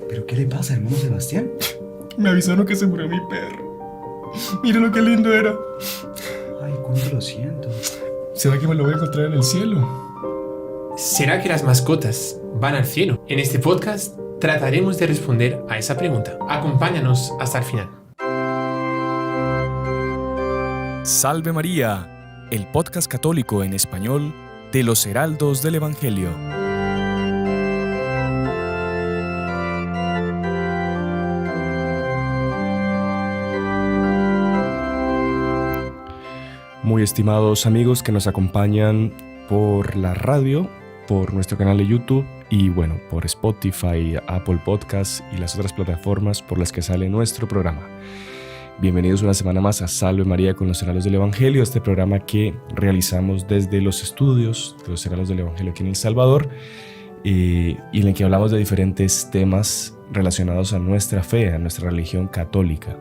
¿Pero qué le pasa, hermano Sebastián? Me avisaron que se murió mi perro. Mira lo que lindo era. Ay, cuánto lo siento. ¿Será que me lo voy a encontrar en el cielo? ¿Será que las mascotas van al cielo? En este podcast trataremos de responder a esa pregunta. Acompáñanos hasta el final. Salve María, el podcast católico en español de los Heraldos del Evangelio. Muy estimados amigos que nos acompañan por la radio, por nuestro canal de YouTube y bueno, por Spotify, Apple Podcasts y las otras plataformas por las que sale nuestro programa. Bienvenidos una semana más a Salve María con los Heraldos del Evangelio, este programa que realizamos desde los estudios de los Heraldos del Evangelio aquí en El Salvador y en el que hablamos de diferentes temas relacionados a nuestra fe, a nuestra religión católica.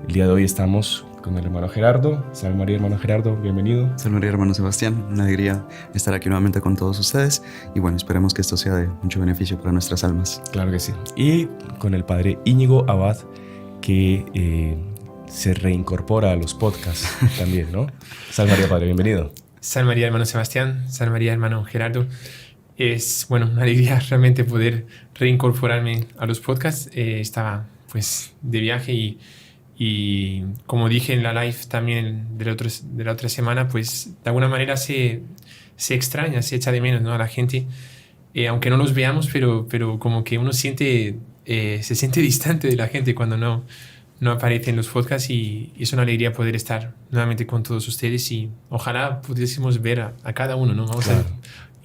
El día de hoy estamos con el hermano Gerardo. Salve María, hermano Gerardo, bienvenido. Salve María, hermano Sebastián. Una alegría estar aquí nuevamente con todos ustedes y bueno, esperemos que esto sea de mucho beneficio para nuestras almas. Claro que sí. Y con el padre Íñigo Abad, que se reincorpora a los podcasts también, ¿no? Salve María, padre, bienvenido. Salve María, hermano Sebastián. Salve María, hermano Gerardo. Es, bueno, una alegría realmente poder reincorporarme a los podcasts. Estaba, pues, de viaje y como dije en la live también de la otra semana, pues, de alguna manera se extraña, se echa de menos, ¿no? A la gente, aunque no los veamos, pero como que uno se siente distante de la gente cuando no aparece en los podcasts y es una alegría poder estar nuevamente con todos ustedes y ojalá pudiésemos ver a cada uno, ¿no? Vamos a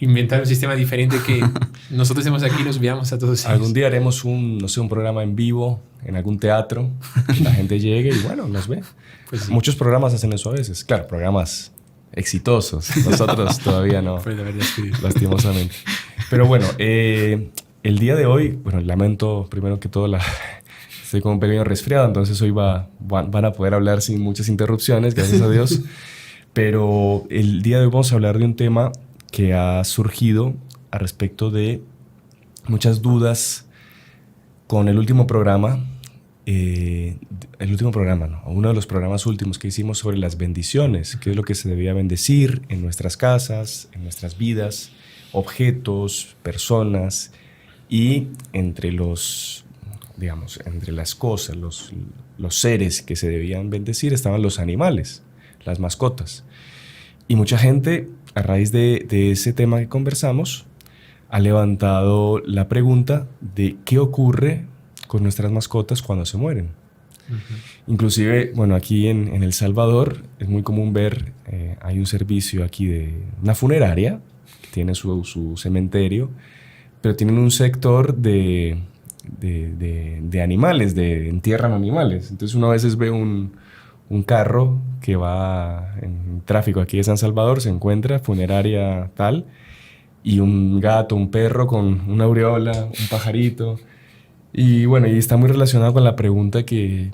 inventar un sistema diferente que nosotros estemos aquí y nos veamos a todos ellos. Algún día haremos un programa en vivo en algún teatro, que la gente llegue y bueno, nos ve. Pues sí. Muchos programas hacen eso a veces, claro, programas exitosos. Nosotros todavía no, Pues la verdad es que lastimosamente. Pero bueno, el día de hoy, bueno, lamento primero que todo estoy con un pequeño resfriado, entonces hoy van a poder hablar sin muchas interrupciones, gracias a Dios. Pero el día de hoy vamos a hablar de un tema que ha surgido a respecto de muchas dudas con el último programa, uno de los programas últimos que hicimos sobre las bendiciones, qué es lo que se debía bendecir en nuestras casas, en nuestras vidas, objetos, personas y entre las cosas, los seres que se debían bendecir estaban los animales, las mascotas. Y mucha gente, a raíz de ese tema que conversamos, ha levantado la pregunta de qué ocurre con nuestras mascotas cuando se mueren. Uh-huh. Inclusive, bueno, aquí en El Salvador es muy común ver, hay un servicio aquí de una funeraria que tiene su cementerio, pero tienen un sector de animales, entierran animales. Entonces uno a veces ve un carro que va en tráfico aquí de San Salvador, se encuentra funeraria tal, y un gato, un perro con una aureola, un pajarito. Y bueno, y está muy relacionado con la pregunta que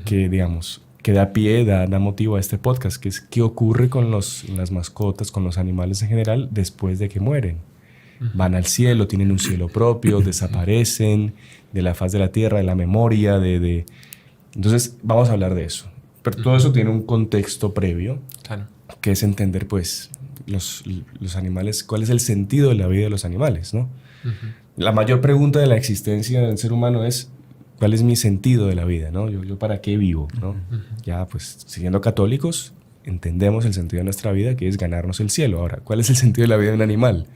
digamos, que da pie, da motivo a este podcast, que es ¿qué ocurre con las mascotas, con los animales en general después de que mueren? Van al cielo, tienen un cielo propio, desaparecen de la faz de la tierra, de la memoria, Entonces, vamos a hablar de eso. Pero todo eso tiene un contexto previo, claro, que es entender, pues, los animales, cuál es el sentido de la vida de los animales, ¿no? La mayor pregunta de la existencia del ser humano es ¿cuál es mi sentido de la vida, ¿no? Yo ¿para qué vivo, no? Ya, pues, siendo católicos, entendemos el sentido de nuestra vida, que es ganarnos el cielo. Ahora, ¿cuál es el sentido de la vida de un animal?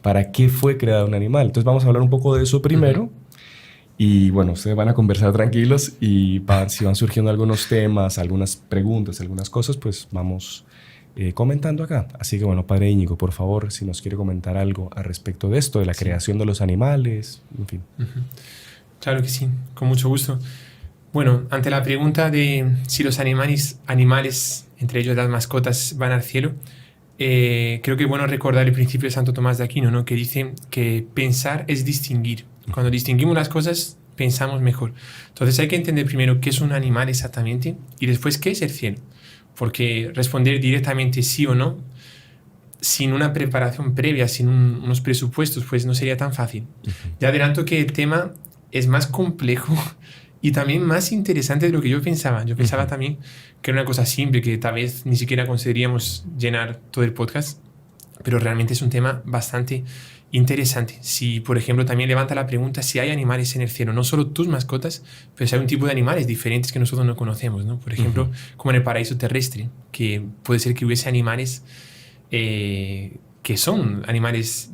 ¿Para qué fue creado un animal? Entonces vamos a hablar un poco de eso primero. Y bueno, ustedes van a conversar tranquilos y si van surgiendo algunos temas, algunas preguntas, algunas cosas, pues vamos comentando acá. Así que bueno, padre Íñigo, por favor, si nos quiere comentar algo al respecto de esto, de la creación de los animales, en fin. Claro que sí, con mucho gusto. Bueno, ante la pregunta de si los animales, entre ellos las mascotas, van al cielo, creo que es bueno recordar el principio de Santo Tomás de Aquino, ¿no? Que dice que pensar es distinguir. Cuando distinguimos las cosas, pensamos mejor. Entonces hay que entender primero qué es un animal exactamente y después qué es el cielo. Porque responder directamente sí o no sin una preparación previa, sin unos presupuestos, pues no sería tan fácil. Ya adelanto que el tema es más complejo y también más interesante de lo que yo pensaba. Yo pensaba también que era una cosa simple, que tal vez ni siquiera conseguiríamos llenar todo el podcast, pero realmente es un tema bastante interesante. Si, por ejemplo, también levanta la pregunta si hay animales en el cielo, no solo tus mascotas, pero si hay un tipo de animales diferentes que nosotros no conocemos, ¿no? Por ejemplo, como en el paraíso terrestre, que puede ser que hubiese animales que son animales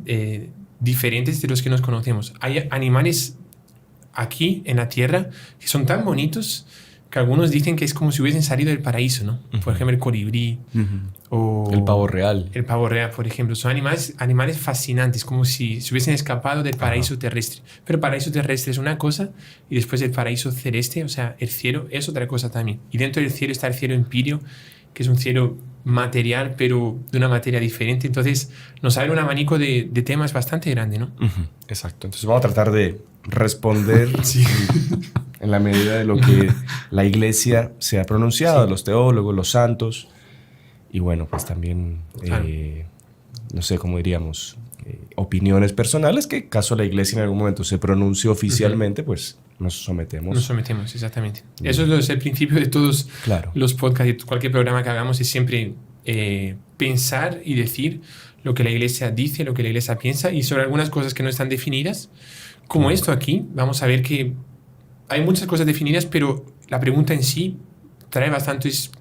diferentes de los que nos conocemos. Hay animales aquí en la tierra que son tan bonitos que algunos dicen que es como si hubiesen salido del paraíso, ¿no? Por ejemplo, el colibrí o el pavo real. El pavo real, por ejemplo. Son animales fascinantes, como si se hubiesen escapado del paraíso terrestre. Pero el paraíso terrestre es una cosa y después el paraíso celeste, o sea, el cielo, es otra cosa también. Y dentro del cielo está el cielo empíreo, que es un cielo material, pero de una materia diferente. Entonces, nos abre un abanico de temas bastante grande, ¿no? Exacto. Entonces, vamos a tratar de responder en la medida de lo que la Iglesia se ha pronunciado, los teólogos, los santos, y bueno, pues también, no sé cómo diríamos, opiniones personales, que caso la Iglesia en algún momento se pronuncie oficialmente, pues nos sometemos. Nos sometemos, exactamente. Eso es el principio de todos los podcasts y cualquier programa que hagamos, es siempre pensar y decir lo que la Iglesia dice, lo que la Iglesia piensa, y sobre algunas cosas que no están definidas, como esto aquí, vamos a ver que hay muchas cosas definidas, pero la pregunta en sí trae bastantes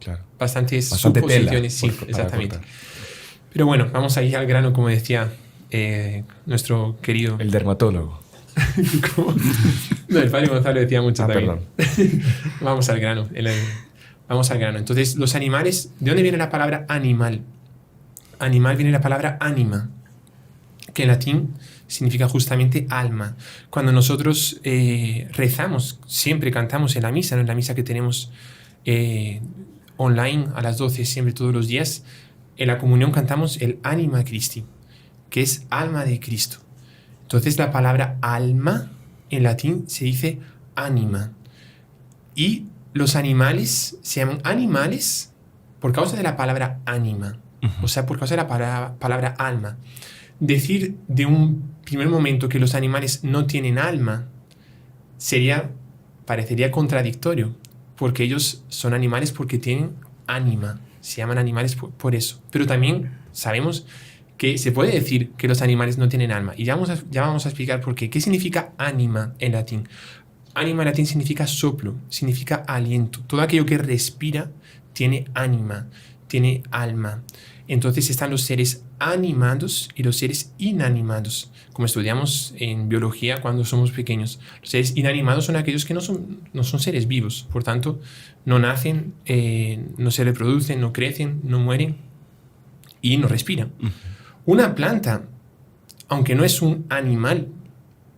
suposiciones. Sí, exactamente. Pero bueno, vamos a ir al grano, como decía nuestro querido... El dermatólogo. No, el padre Gonzalo decía mucho también. Perdón. Vamos al grano. Vamos al grano. Entonces, los animales... ¿De dónde viene la palabra animal? Animal viene la palabra anima, que en latín significa justamente alma. Cuando nosotros rezamos, siempre cantamos en la misa, ¿no? En la misa que tenemos online a las 12, siempre todos los días, en la comunión cantamos el Anima Christi, que es alma de Cristo. Entonces la palabra alma en latín se dice anima. Y los animales se llaman animales por causa de la palabra anima, o sea, por causa de la palabra alma. Decir de un primer momento que los animales no tienen alma parecería contradictorio, porque ellos son animales porque tienen ánima, se llaman animales por eso. Pero también sabemos que se puede decir que los animales no tienen alma, y ya vamos a explicar por qué. ¿Qué significa ánima en latín? Ánima en latín significa soplo, significa aliento. Todo aquello que respira tiene ánima, tiene alma. Entonces están los seres animados y los seres inanimados, como estudiamos en biología cuando somos pequeños. Los seres inanimados son aquellos que no son seres vivos, por tanto, no nacen, no se reproducen, no crecen, no mueren y no respiran. Una planta, aunque no es un animal,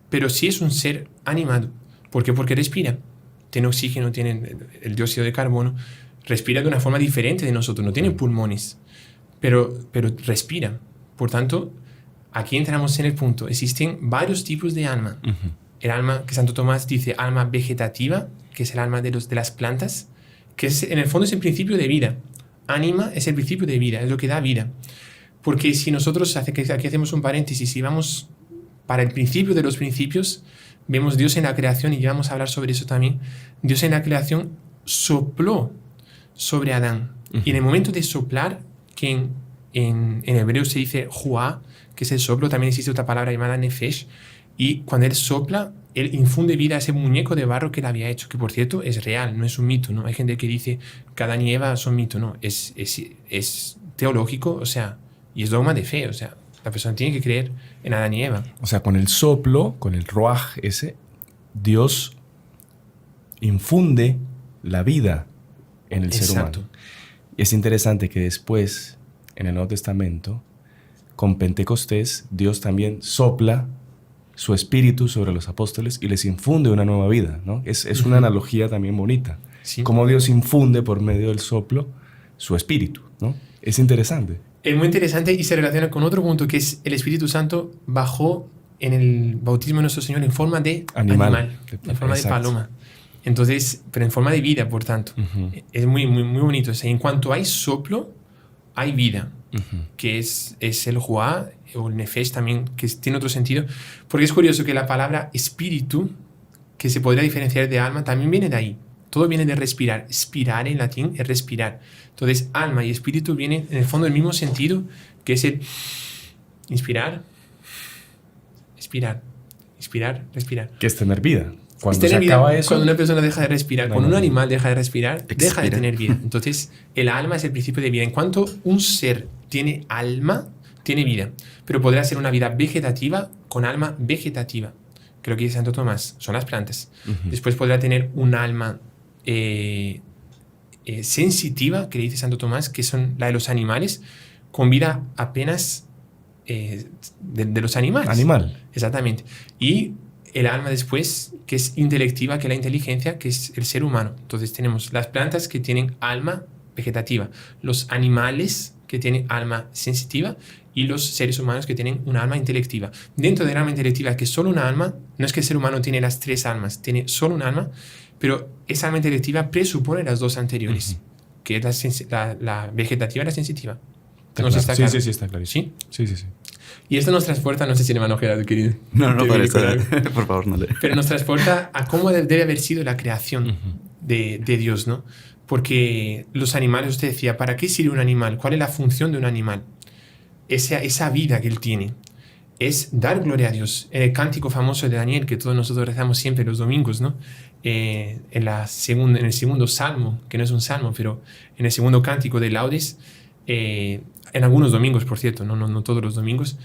pero sí es un ser animado. ¿Por qué? Porque respira. Tiene oxígeno, tiene el dióxido de carbono, respira de una forma diferente de nosotros, no tiene pulmones. Pero respira. Por tanto, aquí entramos en el punto. Existen varios tipos de alma. El alma que Santo Tomás dice alma vegetativa, que es el alma de las plantas, que en el fondo es el principio de vida. Ánima es el principio de vida, es lo que da vida. Porque si nosotros, aquí hacemos un paréntesis, y vamos para el principio de los principios, vemos Dios en la creación, y vamos a hablar sobre eso también. Dios en la creación sopló sobre Adán. Y en el momento de soplar, que en hebreo se dice juá, que es el soplo, también existe otra palabra llamada nefesh, y cuando él sopla, él infunde vida a ese muñeco de barro que él había hecho, que por cierto es real, no es un mito, ¿no? Hay gente que dice que Adán y Eva son mito, no, es teológico, o sea, y es dogma de fe, o sea, la persona tiene que creer en Adán y Eva. O sea, con el soplo, con el ruaj ese, Dios infunde la vida en el ser humano. Y es interesante que después, en el Nuevo Testamento, con Pentecostés, Dios también sopla su espíritu sobre los apóstoles y les infunde una nueva vida, ¿no? Es una analogía también bonita. Sí. Cómo Dios infunde por medio del soplo su espíritu, ¿no? Es interesante. Es muy interesante y se relaciona con otro punto, que es el Espíritu Santo bajó en el bautismo de nuestro Señor en forma de animal, en forma de paloma. Entonces, pero en forma de vida, por tanto. Es muy, muy, muy bonito. O sea, en cuanto hay soplo, hay vida. que es el Ruah o el Nefesh también, que tiene otro sentido. Porque es curioso que la palabra espíritu, que se podría diferenciar de alma, también viene de ahí. Todo viene de respirar. Spirare en latín es respirar. Entonces, alma y espíritu vienen en el fondo del mismo sentido, que es el inspirar, expirar, inspirar, respirar. Que es tener vida. Cuando Es tener se vida. acaba eso... Cuando una persona deja de respirar, cuando un animal deja de respirar, deja de Expira. tener vida. Entonces, el alma es el principio de vida. En cuanto un ser tiene alma, tiene vida. Pero podrá ser una vida vegetativa con alma vegetativa. Creo que dice Santo Tomás, son las plantas. Después podrá tener un alma sensitiva, que dice Santo Tomás, que son la de los animales, con vida apenas de los animales. Animal. Exactamente. Y el alma después, que es intelectiva, que es la inteligencia, que es el ser humano. Entonces tenemos las plantas que tienen alma vegetativa, los animales que tienen alma sensitiva y los seres humanos que tienen un alma intelectiva. Dentro del alma intelectiva, que es solo una alma, no es que el ser humano tiene las tres almas, tiene solo un alma, pero esa alma intelectiva presupone las dos anteriores, que es la vegetativa y la sensitiva. Está No sé si claro. está claro. Sí, está clarísimo. Sí. Y esto nos transporta, no sé si hermano Gerardo, querido. No, te padre, viene con algo. por favor, no le. Pero nos transporta a cómo debe haber sido la creación de Dios, ¿no? Porque los animales, usted decía, ¿para qué sirve un animal? ¿Cuál es la función de un animal? Esa vida que él tiene es dar gloria a Dios. En el cántico famoso de Daniel, que todos nosotros rezamos siempre los domingos, ¿no? En el segundo salmo, que no es un salmo, pero en el segundo cántico de Laudes, en algunos domingos, por cierto, no todos los domingos,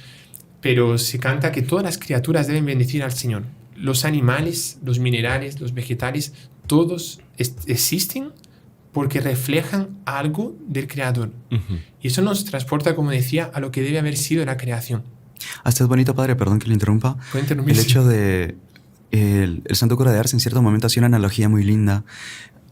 pero se canta que todas las criaturas deben bendecir al Señor. Los animales, los minerales, los vegetales, todos existen porque reflejan algo del Creador. Y eso nos transporta, como decía, a lo que debe haber sido la creación. Hasta es bonito, padre, perdón que le interrumpa. ¿Puede interrumpir? El hecho de... El Santo Cura de Ars en cierto momento hacía una analogía muy linda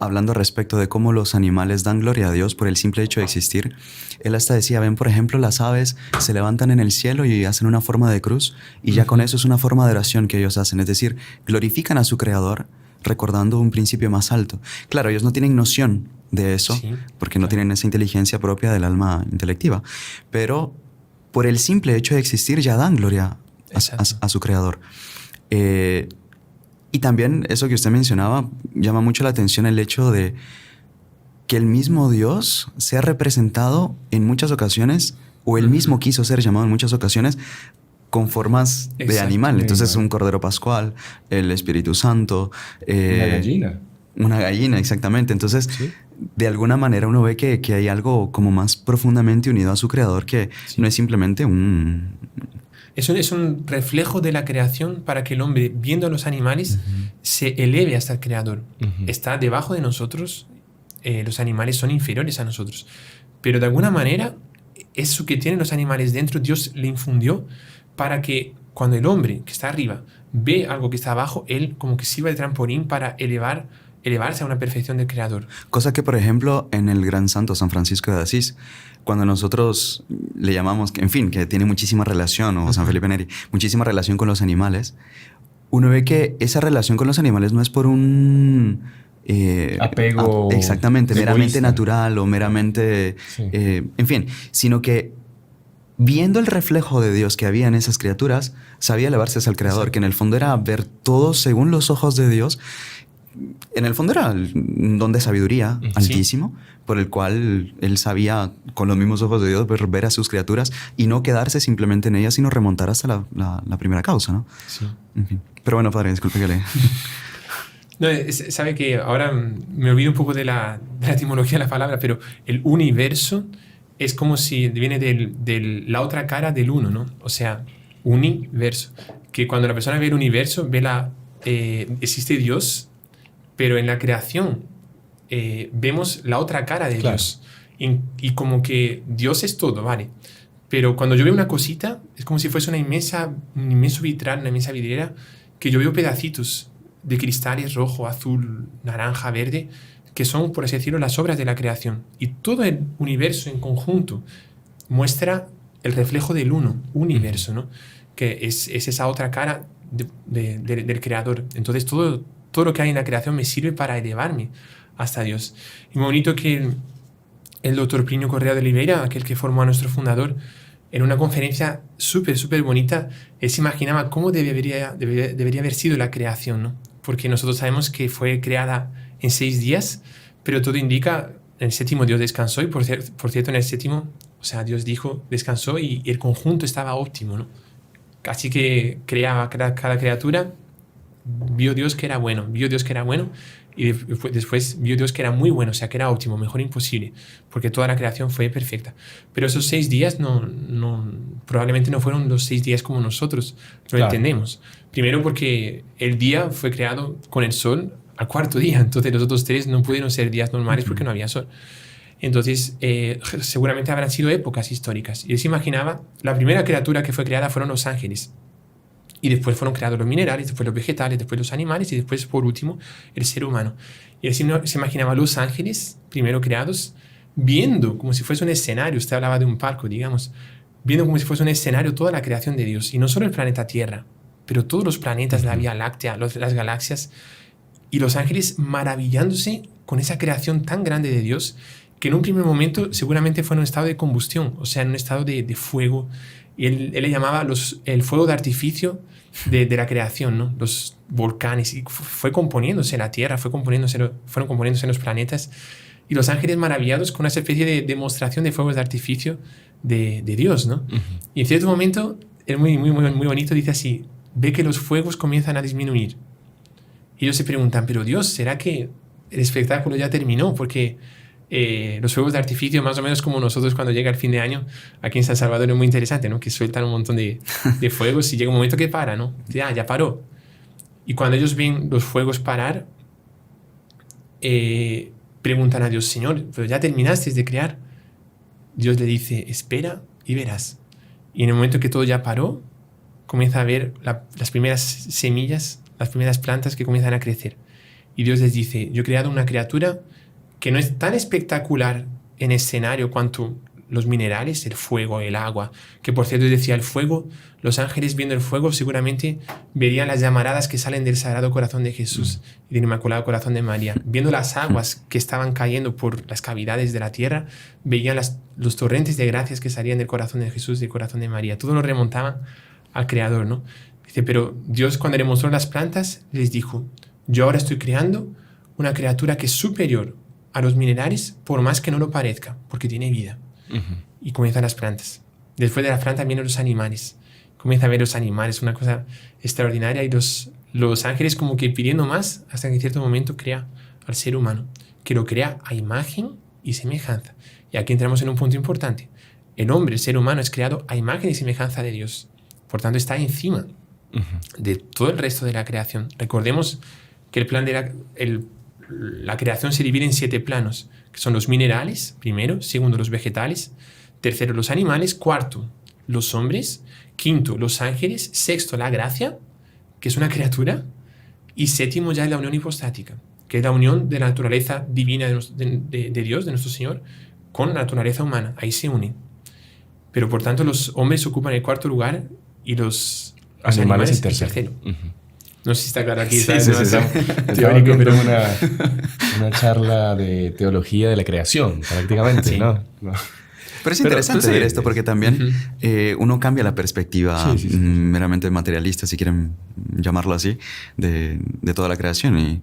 hablando respecto de cómo los animales dan gloria a Dios por el simple hecho de existir. Él hasta decía, ven, por ejemplo, las aves se levantan en el cielo y hacen una forma de cruz y ya con eso es una forma de oración que ellos hacen. Es decir, glorifican a su Creador recordando un principio más alto. Claro, ellos no tienen noción de eso porque no tienen esa inteligencia propia del alma intelectiva, pero por el simple hecho de existir ya dan gloria a su Creador. Y también eso que usted mencionaba llama mucho la atención, el hecho de que el mismo Dios sea representado en muchas ocasiones, o él mismo quiso ser llamado en muchas ocasiones con formas de animal. Entonces un cordero pascual, el Espíritu Santo. Una gallina. Una gallina, exactamente. Entonces, de alguna manera uno ve que hay algo como más profundamente unido a su Creador, que no es simplemente un... Es un reflejo de la creación para que el hombre, viendo a los animales, se eleve hasta el Creador. Está debajo de nosotros, los animales son inferiores a nosotros. Pero de alguna manera, eso que tienen los animales dentro, Dios le infundió para que cuando el hombre que está arriba ve algo que está abajo, él como que sirva de trampolín para elevarse a una perfección del Creador. Cosa que, por ejemplo, en el gran santo San Francisco de Asís, cuando nosotros le llamamos, en fin, que tiene muchísima relación, o San Felipe Neri, muchísima relación con los animales, uno ve que esa relación con los animales no es por un... apego exactamente, egoísta, meramente natural o meramente... en fin, sino que viendo el reflejo de Dios que había en esas criaturas, sabía elevarse hacia el Creador, que en el fondo era ver todo según los ojos de Dios. En el fondo era un don de sabiduría altísimo, por el cual él sabía con los mismos ojos de Dios ver a sus criaturas y no quedarse simplemente en ellas, sino remontar hasta la primera causa, ¿no? Sí. En fin. Pero bueno, padre, disculpe que le... No, sabe que ahora me olvido un poco de la etimología de la palabra, pero el universo es como si viene de la otra cara del uno, ¿no? O sea, universo. Que cuando la persona ve el universo, existe Dios, pero en la creación vemos la otra cara de Dios. Y como que Dios es todo, ¿vale? Pero cuando yo veo una cosita, es como si fuese un inmenso vitral, una inmensa vidriera, que yo veo pedacitos de cristales rojo, azul, naranja, verde, que son, por así decirlo, las obras de la creación. Y todo el universo en conjunto muestra el reflejo del universo, ¿no? Que es esa otra cara del Creador. Entonces todo lo que hay en la creación me sirve para elevarme hasta Dios. Y muy bonito que el doctor Plinio Correa de Oliveira, aquel que formó a nuestro fundador, en una conferencia súper bonita, él se imaginaba cómo debería haber sido la creación, ¿no? Porque nosotros sabemos que fue creada en 6 días, pero todo indica, en el séptimo Dios descansó, y por cierto, en el séptimo, o sea, Dios dijo, descansó, y el conjunto estaba óptimo, ¿no? Así que creaba cada criatura, vio Dios que era bueno, y después vio Dios que era muy bueno, o sea, que era óptimo, mejor imposible, porque toda la creación fue perfecta. Pero esos 6 días probablemente no fueron los 6 días como nosotros lo entendemos. Primero porque el día fue creado con el sol al 4.º día, entonces los otros 3 no pudieron ser días normales porque no había sol. Entonces, seguramente habrán sido épocas históricas. Y él se imaginaba, la primera criatura que fue creada fueron los ángeles. Y después fueron creados los minerales, después los vegetales, después los animales y después, por último, el ser humano. Y él se imaginaba los ángeles, primero creados, viendo como si fuese un escenario. Usted hablaba de un palco, digamos. Viendo como si fuese un escenario toda la creación de Dios. Y no solo el planeta Tierra, pero todos los planetas, la Vía Láctea, las galaxias. Y los ángeles maravillándose con esa creación tan grande de Dios, que en un primer momento seguramente fue en un estado de combustión, o sea, en un estado de fuego. Y él le llamaba el fuego de artificio de la creación, ¿no? Los volcanes. Y fue componiéndose la Tierra, fueron componiéndose los planetas. Y los ángeles maravillados con una especie de demostración de fuegos de artificio de Dios, ¿no? Y en cierto momento, es muy bonito, dice así, ve que los fuegos comienzan a disminuir. Y ellos se preguntan, pero Dios, ¿será que el espectáculo ya terminó? Porque los fuegos de artificio, más o menos como nosotros cuando llega el fin de año, aquí en San Salvador es muy interesante, ¿no? Que sueltan un montón de fuegos y llega un momento que para, ¿no? Ya paró. Y cuando ellos ven los fuegos parar, preguntan a Dios, Señor, ¿pero ya terminaste de crear? Dios le dice, espera y verás. Y en el momento que todo ya paró, comienza a ver las primeras semillas, las primeras plantas que comienzan a crecer. Y Dios les dice, yo he creado una criatura que no es tan espectacular en escenario cuanto los minerales, el fuego, el agua, que por cierto decía el fuego, los ángeles viendo el fuego seguramente verían las llamaradas que salen del Sagrado Corazón de Jesús y del Inmaculado Corazón de María. Viendo las aguas que estaban cayendo por las cavidades de la tierra, veían los torrentes de gracias que salían del corazón de Jesús y del corazón de María. Todo lo remontaban al Creador, ¿no? Dice, pero Dios cuando le mostró las plantas, les dijo, yo ahora estoy creando una criatura que es superior a los minerales, por más que no lo parezca, porque tiene vida. Y comienzan las plantas. Después de las plantas vienen los animales. Comienza a ver los animales, una cosa extraordinaria, y los ángeles como que pidiendo más, hasta que en cierto momento crea al ser humano, que lo crea a imagen y semejanza. Y aquí entramos en un punto importante. El hombre, el ser humano, es creado a imagen y semejanza de Dios. Por tanto, está encima de todo el resto de la creación. Recordemos que el plan de la creación se divide en 7 planos, que son los minerales, primero, segundo, los vegetales, tercero, los animales, cuarto, los hombres, quinto, los ángeles, sexto, la gracia, que es una criatura, y séptimo ya es la unión hipostática, que es la unión de la naturaleza divina de Dios, de nuestro Señor, con la naturaleza humana. Ahí se unen. Pero por tanto los hombres ocupan el 4.º lugar y los animales el tercero. No sé si está claro aquí. Sí. Teórico, pero una charla de teología de la creación, prácticamente, sí. ¿No? Pero es interesante ver esto porque también uno cambia la perspectiva meramente materialista, si quieren llamarlo así, de toda la creación. Y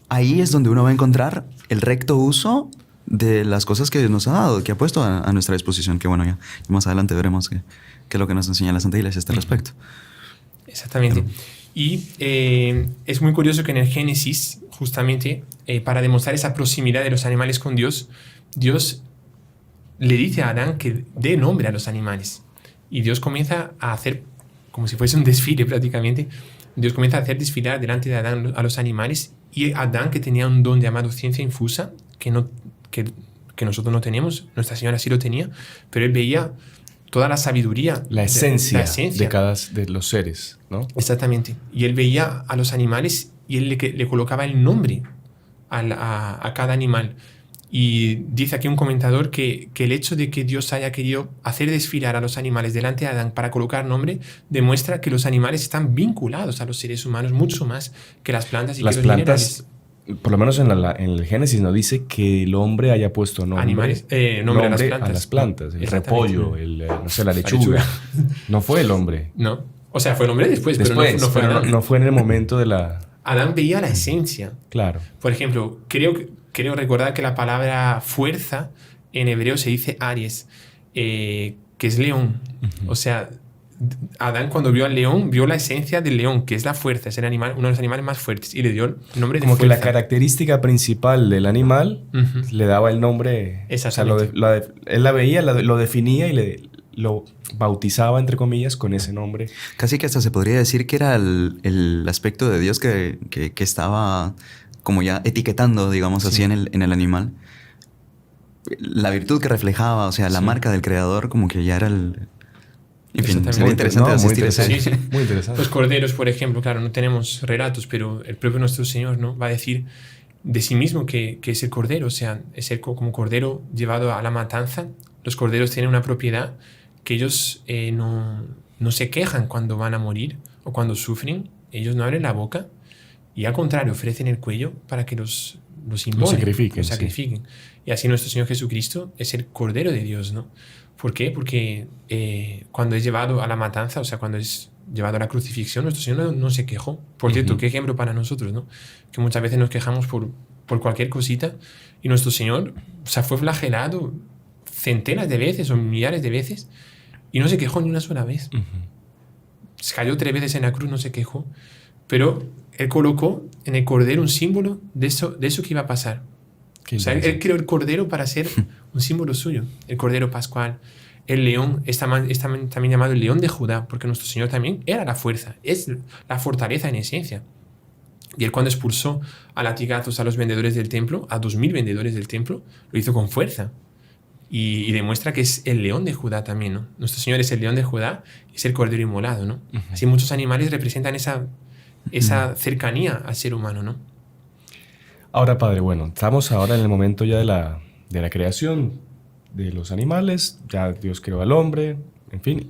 ahí es donde uno va a encontrar el recto uso de las cosas que nos ha dado, que ha puesto a nuestra disposición, que bueno, ya más adelante veremos qué es lo que nos enseña la Santa Iglesia a este respecto. Exactamente. Y es muy curioso que en el Génesis, justamente, para demostrar esa proximidad de los animales con Dios, Dios le dice a Adán que dé nombre a los animales. Y Dios comienza a hacer, como si fuese un desfile prácticamente, Dios comienza a hacer desfilar delante de Adán a los animales, y Adán, que tenía un don llamado ciencia infusa, que nosotros no tenemos, Nuestra Señora sí lo tenía, pero él veía toda la sabiduría, la esencia de los seres, ¿no? Exactamente. Y él veía a los animales y él le colocaba el nombre a cada animal. Y dice aquí un comentador que el hecho de que Dios haya querido hacer desfilar a los animales delante de Adán para colocar nombre demuestra que los animales están vinculados a los seres humanos mucho más que las plantas y las que los plantas minerales. por lo menos en el Génesis no dice que el hombre haya puesto nombre, Animales, nombre a las plantas. El Exactamente. repollo, no sé, la lechuga. No fue el hombre. No. O sea, fue el hombre después, pero no fue pero Adán. no fue en el momento de la... Adán veía la esencia. Claro. Por ejemplo, creo recordar que la palabra fuerza en hebreo se dice Aries, que es león. O sea, Adán cuando vio al león, vio la esencia del león, que es la fuerza, es el animal, uno de los animales más fuertes, y le dio el nombre de Como que fuerza. la característica principal del animal le daba el nombre. Exactamente. O sea, él la veía, lo definía y lo bautizaba, entre comillas, con ese nombre. Casi que hasta se podría decir que era el aspecto de Dios que estaba como ya etiquetando, digamos así, en el animal. La virtud que reflejaba, o sea, la marca del creador, como que ya era el... En fin, Exactamente. sería interesante asistir a ese. Sí. Muy interesante. Los corderos, por ejemplo, claro, no tenemos relatos, pero el propio nuestro Señor, ¿no?, va a decir de sí mismo que es el cordero, o sea, es el como cordero llevado a la matanza. Los corderos tienen una propiedad que ellos no se quejan cuando van a morir o cuando sufren. Ellos no abren la boca y al contrario ofrecen el cuello para que los inmolen, los sacrifiquen. Sí. Y así nuestro Señor Jesucristo es el Cordero de Dios, ¿no? ¿Por qué? Porque cuando es llevado a la matanza, o sea, cuando es llevado a la crucifixión, nuestro Señor no se quejó. Por cierto, qué ejemplo para nosotros, ¿no? Que muchas veces nos quejamos por cualquier cosita y nuestro Señor, o sea, fue flagelado centenas de veces o millares de veces y no se quejó ni una sola vez. Se cayó 3 veces en la cruz, no se quejó. Pero Él colocó en el Cordero un símbolo de eso que iba a pasar. O sea, Él creó el Cordero para ser un símbolo suyo. El Cordero Pascual, el león, está también llamado el león de Judá, porque nuestro Señor también era la fuerza, es la fortaleza en esencia. Y Él cuando expulsó a latigazos a los vendedores del templo, a 2000 vendedores del templo, lo hizo con fuerza. Y demuestra que es el león de Judá también, ¿no? Nuestro Señor es el león de Judá, es el Cordero inmolado, ¿no? Así muchos animales representan esa cercanía al ser humano, ¿no? Ahora, Padre, bueno, estamos ahora en el momento ya de la creación de los animales. Ya Dios creó al hombre, en fin,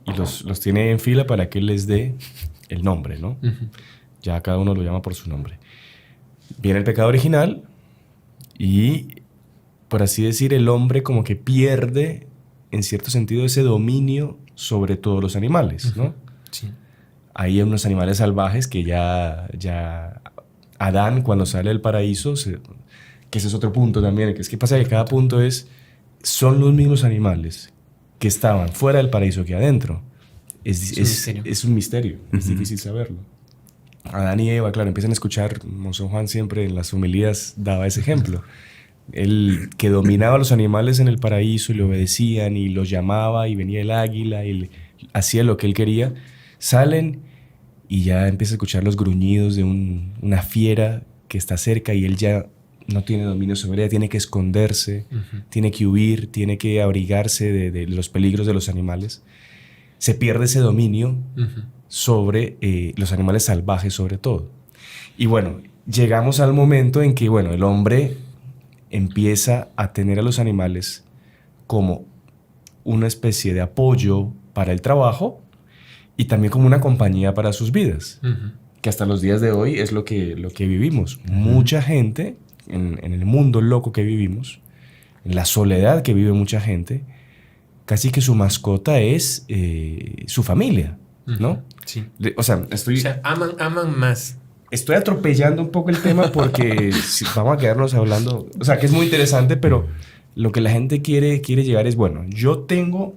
y los tiene en fila para que Él les dé el nombre, ¿no? Ya cada uno lo llama por su nombre. Viene el pecado original y, por así decir, el hombre como que pierde, en cierto sentido, ese dominio sobre todos los animales, ¿no? Sí. Hay unos animales salvajes que ya Adán, cuando sale del paraíso, que ese es otro punto también, que es que pasa que cada punto son los mismos animales que estaban fuera del paraíso que adentro. Es un misterio, es difícil saberlo. Adán y Eva, claro, empiezan a escuchar, Monseñor Juan siempre en las homilías daba ese ejemplo. Él que dominaba a los animales en el paraíso y le obedecían y los llamaba y venía el águila y hacía lo que él quería, salen y ya empieza a escuchar los gruñidos de una fiera que está cerca y él ya no tiene dominio sobre ella, tiene que esconderse, tiene que huir, tiene que abrigarse de los peligros de los animales. Se pierde ese dominio sobre los animales salvajes sobre todo. Y bueno, llegamos al momento en que, bueno, el hombre empieza a tener a los animales como una especie de apoyo para el trabajo y también como una compañía para sus vidas, que hasta los días de hoy es lo que vivimos. Mucha gente en el mundo loco que vivimos, en la soledad que vive mucha gente, casi que su mascota es su familia, ¿no? Sí. O sea, aman más. Estoy atropellando un poco el tema porque vamos a quedarnos hablando, o sea, que es muy interesante, pero lo que la gente quiere llegar es, bueno, yo tengo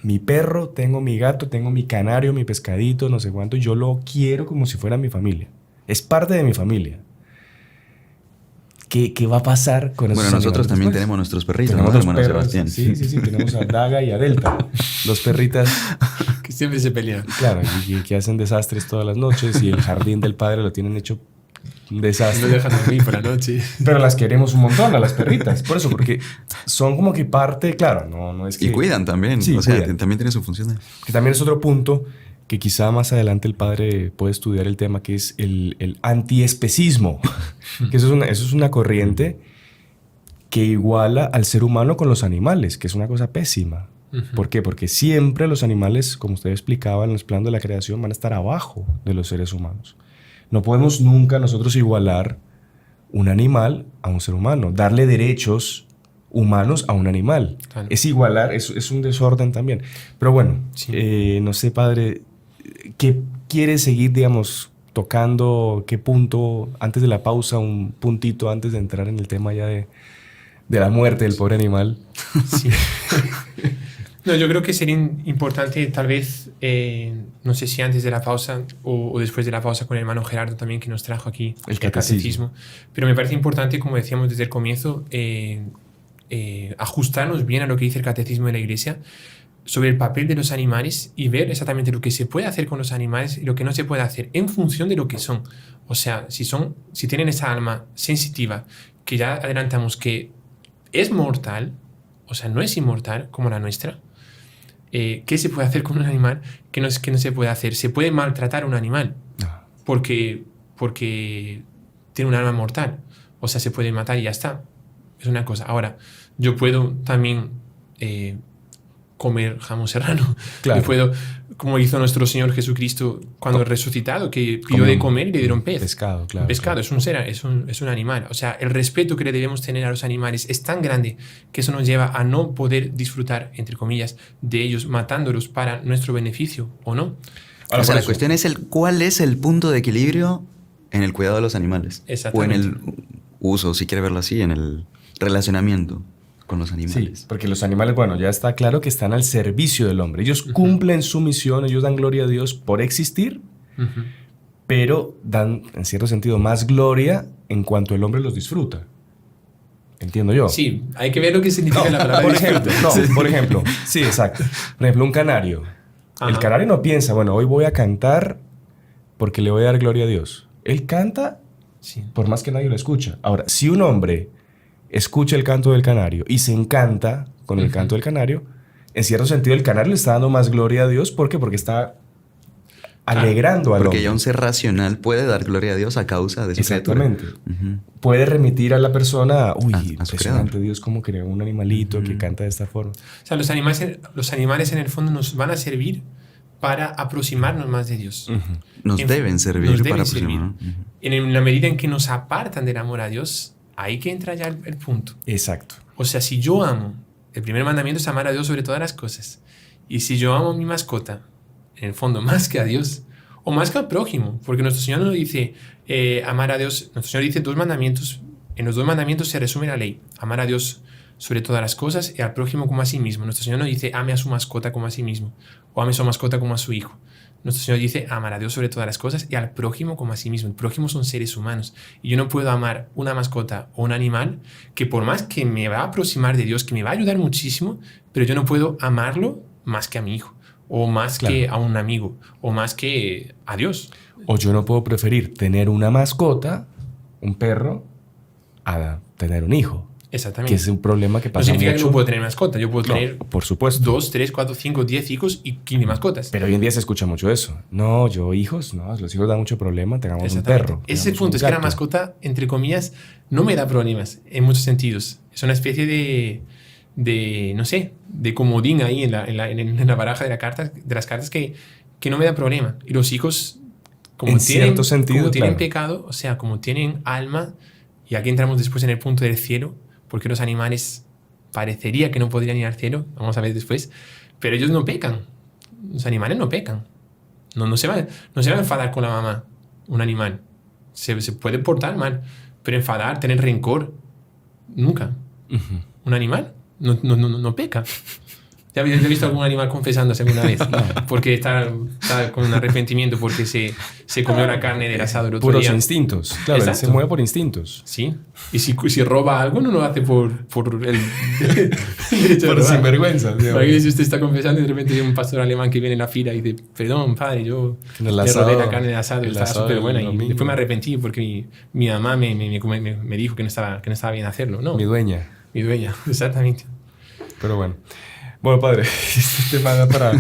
mi perro, tengo mi gato, tengo mi canario, mi pescadito, no sé cuánto, yo lo quiero como si fuera mi familia. Es parte de mi familia. ¿Qué va a pasar con esos Bueno, nosotros también después? tenemos nuestros perritos, Tenemos ¿no, los hermano perros, Sebastián? Sí, tenemos a Daga y a Delta, dos perritas. Que siempre se pelean. Claro, y que hacen desastres todas las noches y el jardín del padre lo tienen hecho un desastre. No dejan dormir por la noche. Pero las queremos un montón a las perritas, por eso, porque son como que parte, claro, no es que... Y cuidan también, Sí, o sea, cuidan. también tiene su función. Que también es otro punto que quizá más adelante el padre puede estudiar el tema, que es el antiespecismo, que eso es una corriente que iguala al ser humano con los animales, que es una cosa pésima. ¿Por qué? Porque siempre los animales, como usted explicaba en el plano de la creación, van a estar abajo de los seres humanos. No podemos nunca nosotros igualar un animal a un ser humano, darle derechos humanos a un animal. Claro. Es igualar, es un desorden también. Pero bueno, Sí. no sé, padre, ¿qué quiere seguir, digamos, tocando? ¿Qué punto, antes de la pausa, un puntito antes de entrar en el tema ya de la muerte del pobre animal? Sí. No, yo creo que sería importante tal vez, no sé si antes de la pausa o después de la pausa con el hermano Gerardo también que nos trajo aquí El catecismo. Pero me parece importante, como decíamos desde el comienzo, ajustarnos bien a lo que dice el catecismo de la Iglesia sobre el papel de los animales y ver exactamente lo que se puede hacer con los animales y lo que no se puede hacer en función de lo que son. O sea, si tienen esa alma sensitiva que ya adelantamos que es mortal, o sea, no es inmortal como la nuestra, ¿qué se puede hacer con un animal que no se puede hacer? Se puede maltratar a un animal porque tiene un alma mortal. O sea, se puede matar y ya está. Es una cosa. Ahora, yo puedo también comer jamón serrano. Claro. Yo puedo, como hizo nuestro Señor Jesucristo cuando resucitado, que pidió de comer y le dieron pez. Pescado, claro. Pescado, claro. es un ser, es un animal. O sea, el respeto que le debemos tener a los animales es tan grande que eso nos lleva a no poder disfrutar, entre comillas, de ellos, matándolos para nuestro beneficio, ¿o no? Ahora, o sea, por la eso, cuestión es cuál es el punto de equilibrio en el cuidado de los animales. O en Exactamente. el uso, si quiere verlo así, en el relacionamiento con los animales. Sí, porque los animales, bueno, ya está claro que están al servicio del hombre. Ellos cumplen su misión, ellos dan gloria a Dios por existir, Ujú. pero dan, en cierto sentido, más gloria en cuanto el hombre los disfruta. Entiendo yo. Sí, hay que ver lo que significa la palabra Por disfrute. ejemplo, por ejemplo, sí, exacto. Por ejemplo, un canario. El Ajá. canario no piensa, bueno, hoy voy a cantar porque le voy a dar gloria a Dios. Él canta Sí. por más que nadie lo escucha. Ahora, si un hombre escucha el canto del canario y se encanta con el canto del canario, en cierto sentido el canario le está dando más gloria a Dios. ¿Por qué? Porque está alegrando al Porque hombre. ya un ser racional puede dar gloria a Dios a causa de su criatura. Exactamente. Ujú. Puede remitir a la persona, uy, A su impresionante creador. Dios cómo creó un animalito que canta de esta forma. O sea, los animales en el fondo nos van a servir para aproximarnos más de Dios. Nos En- deben servir nos deben para servir. aproximarnos. Ujú. En la medida en que nos apartan del amor a Dios, ahí que entra ya el punto. Exacto. O sea, si yo amo, el primer mandamiento es amar a Dios sobre todas las cosas. Y si yo amo a mi mascota, en el fondo, más que a Dios, o más que al prójimo, porque nuestro Señor no dice amar a Dios, nuestro Señor dice 2 mandamientos, en los 2 mandamientos se resume la ley, amar a Dios sobre todas las cosas y al prójimo como a sí mismo. Nuestro Señor no dice ame a su mascota como a sí mismo, o ame a su mascota como a su hijo. Nuestro Señor dice amar a Dios sobre todas las cosas y al prójimo como a sí mismo. El prójimo son seres humanos. Y yo no puedo amar una mascota o un animal que por más que me va a aproximar de Dios, que me va a ayudar muchísimo, pero yo no puedo amarlo más que a mi hijo, o más Claro. que a un amigo, o más que a Dios. O yo no puedo preferir tener una mascota, un perro, a tener un hijo. Exactamente. Que es un problema que No pasa significa que mucho. no puedo tener mascota. Yo puedo No, tener por supuesto. 2, 3, 4, 5, 10 hijos y 15 mascotas. Pero hoy en día se escucha mucho eso. No, yo hijos, no, los hijos dan mucho problema, tengamos un Exactamente. perro. Ese es el tengamos punto, un es que la gato. mascota, entre comillas, no me da problemas en muchos sentidos. Es una especie de no sé, de comodín ahí en la baraja de las cartas que no me da problema. Y los hijos, como En tienen, cierto sentido, como tienen claro. pecado, o sea, como tienen alma, y aquí entramos después en el punto del cielo, porque los animales parecería que no podrían ir al cielo, vamos a ver después, pero ellos no pecan. Los animales no pecan. No se va a enfadar con la mamá, un animal. Se puede portar mal, pero enfadar, tener rencor, nunca. Un animal no peca. ¿Ya has visto algún animal confesándose alguna vez? Porque está con un arrepentimiento porque se comió la carne del asado el otro Puros día. instintos. Claro, él se Exacto. mueve por instintos. Sí. Y si roba algo, no lo hace por el derecho de Por robar. sinvergüenza. tío. Imagínate si usted está confesando y de repente hay un pastor alemán que viene en la fila y dice, perdón, padre, yo En el le asado- robé la carne de asado y el estaba asado súper del buena. Y domingo. después me arrepentí porque mi mamá me dijo que no estaba bien hacerlo. No, Mi dueña. mi dueña, exactamente. Pero bueno. Bueno, padre, este tema da para...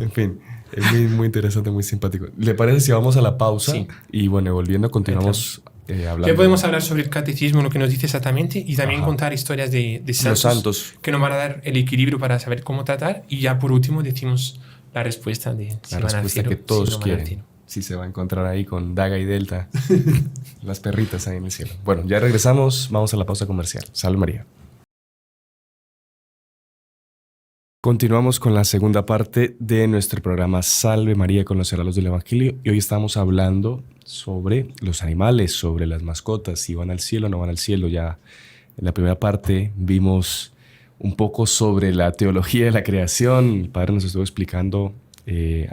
En fin, es muy, muy interesante, muy simpático. ¿Le parece si vamos a la pausa? Sí. Y bueno, volviendo, continuamos hablando. Ya podemos hablar sobre el catecismo, lo que nos dice exactamente, y también Ajá. contar historias de Los santos. que nos van a dar el equilibrio para saber cómo tratar. Y ya por último decimos la respuesta de si La van al respuesta cielo, que todos si no van al quieren. cielo. si se va a encontrar ahí con Daga y Delta, las perritas ahí en el cielo. Bueno, ya regresamos, vamos a la pausa comercial. Salve María. Continuamos con la segunda parte de nuestro programa Salve María, conocer a los del Evangelio, y hoy estamos hablando sobre los animales, sobre las mascotas, si van al cielo o no van al cielo. Ya en la primera parte vimos un poco sobre la teología de la creación. El padre nos estuvo explicando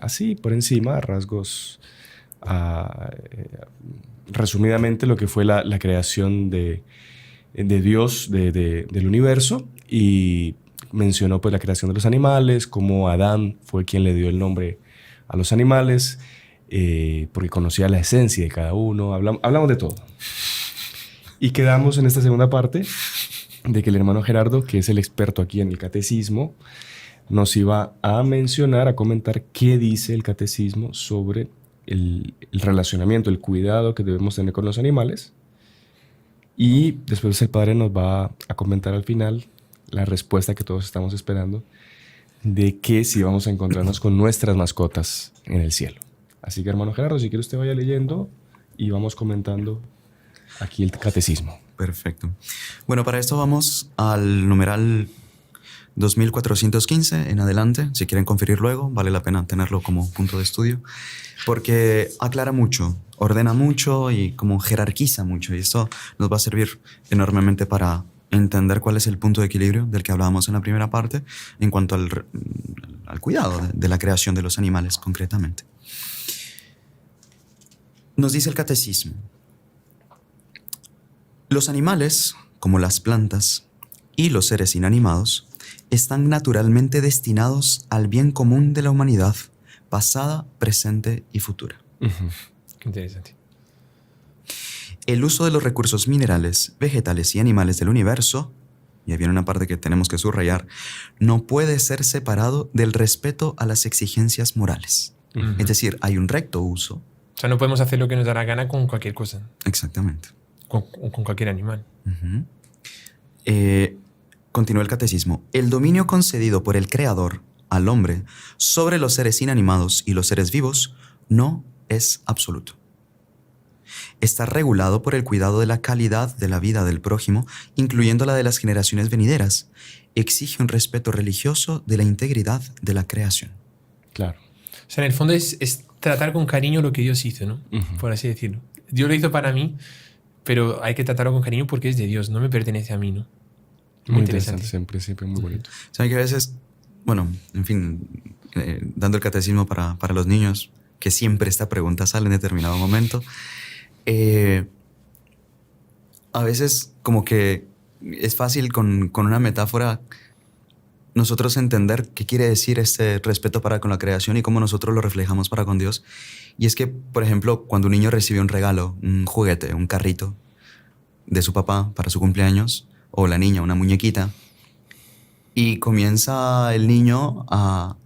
así por encima, a rasgos, resumidamente, lo que fue la creación de Dios, del universo, y mencionó pues la creación de los animales, cómo Adán fue quien le dio el nombre a los animales, porque conocía la esencia de cada uno. Hablamos de todo. Y quedamos en esta segunda parte de que el hermano Gerardo, que es el experto aquí en el catecismo, nos iba a mencionar, a comentar qué dice el catecismo sobre el relacionamiento, el cuidado que debemos tener con los animales. Y después el padre nos va a comentar al final la respuesta que todos estamos esperando de que si vamos a encontrarnos con nuestras mascotas en el cielo. Así que, hermano Gerardo, si quiere usted vaya leyendo y vamos comentando aquí el catecismo. Perfecto. Bueno, para esto vamos al numeral 2415 en adelante. Si quieren conferir luego, vale la pena tenerlo como punto de estudio, porque aclara mucho, ordena mucho y como jerarquiza mucho. Y esto nos va a servir enormemente para entender cuál es el punto de equilibrio del que hablábamos en la primera parte en cuanto al cuidado de la creación de los animales concretamente. Nos dice el catecismo: los animales, como las plantas y los seres inanimados, están naturalmente destinados al bien común de la humanidad, pasada, presente y futura. Qué interesante. El uso de los recursos minerales, vegetales y animales del universo, y ahí viene una parte que tenemos que subrayar, no puede ser separado del respeto a las exigencias morales. Es decir, hay un recto uso. O sea, no podemos hacer lo que nos da la gana con cualquier cosa. Exactamente. Con cualquier animal. Continúa el catecismo. El dominio concedido por el Creador al hombre sobre los seres inanimados y los seres vivos no es absoluto. Está regulado por el cuidado de la calidad de la vida del prójimo, incluyendo la de las generaciones venideras. Exige un respeto religioso de la integridad de la creación. Claro. O sea, en el fondo es tratar con cariño lo que Dios hizo, ¿no? Por así decirlo. Dios lo hizo para mí, pero hay que tratarlo con cariño porque es de Dios, no me pertenece a mí, ¿no? Muy interesante, siempre muy bonito. Saben que a veces, bueno, en fin, dando el catecismo para los niños, que siempre esta pregunta sale en determinado momento, a veces como que es fácil con una metáfora nosotros entender qué quiere decir este respeto para con la creación y cómo nosotros lo reflejamos para con Dios. Y es que, por ejemplo, cuando un niño recibe un regalo, un juguete, un carrito de su papá para su cumpleaños, o la niña, una muñequita, y comienza el niño a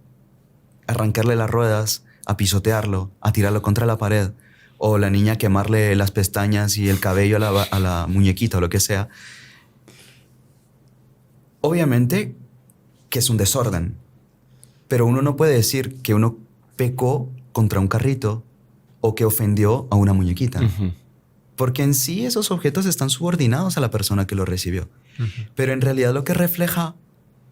arrancarle las ruedas, a pisotearlo, a tirarlo contra la pared, o la niña a quemarle las pestañas y el cabello a la muñequita o lo que sea. Obviamente que es un desorden, pero uno no puede decir que uno pecó contra un carrito o que ofendió a una muñequita. Porque en sí esos objetos están subordinados a la persona que los recibió. Pero en realidad lo que refleja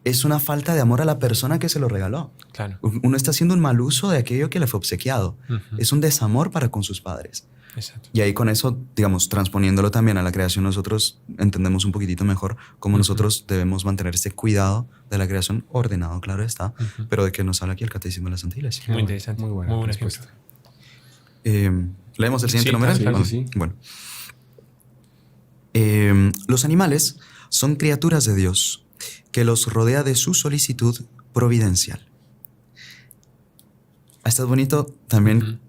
es una falta de amor a la persona que se lo regaló. Claro. Uno está haciendo un mal uso de aquello que le fue obsequiado. Es un desamor para con sus padres. Exacto. Y ahí con eso, digamos, transponiéndolo también a la creación, nosotros entendemos un poquitito mejor cómo nosotros debemos mantener este cuidado de la creación ordenado, claro está, pero de que nos habla aquí el Catecismo de la Santa Iglesia. Muy interesante. Muy buena respuesta. ¿Leemos el siguiente Sí, numeral? claro, sí. Bueno. Los animales son criaturas de Dios, que los rodea de su solicitud providencial. Esto es bonito también.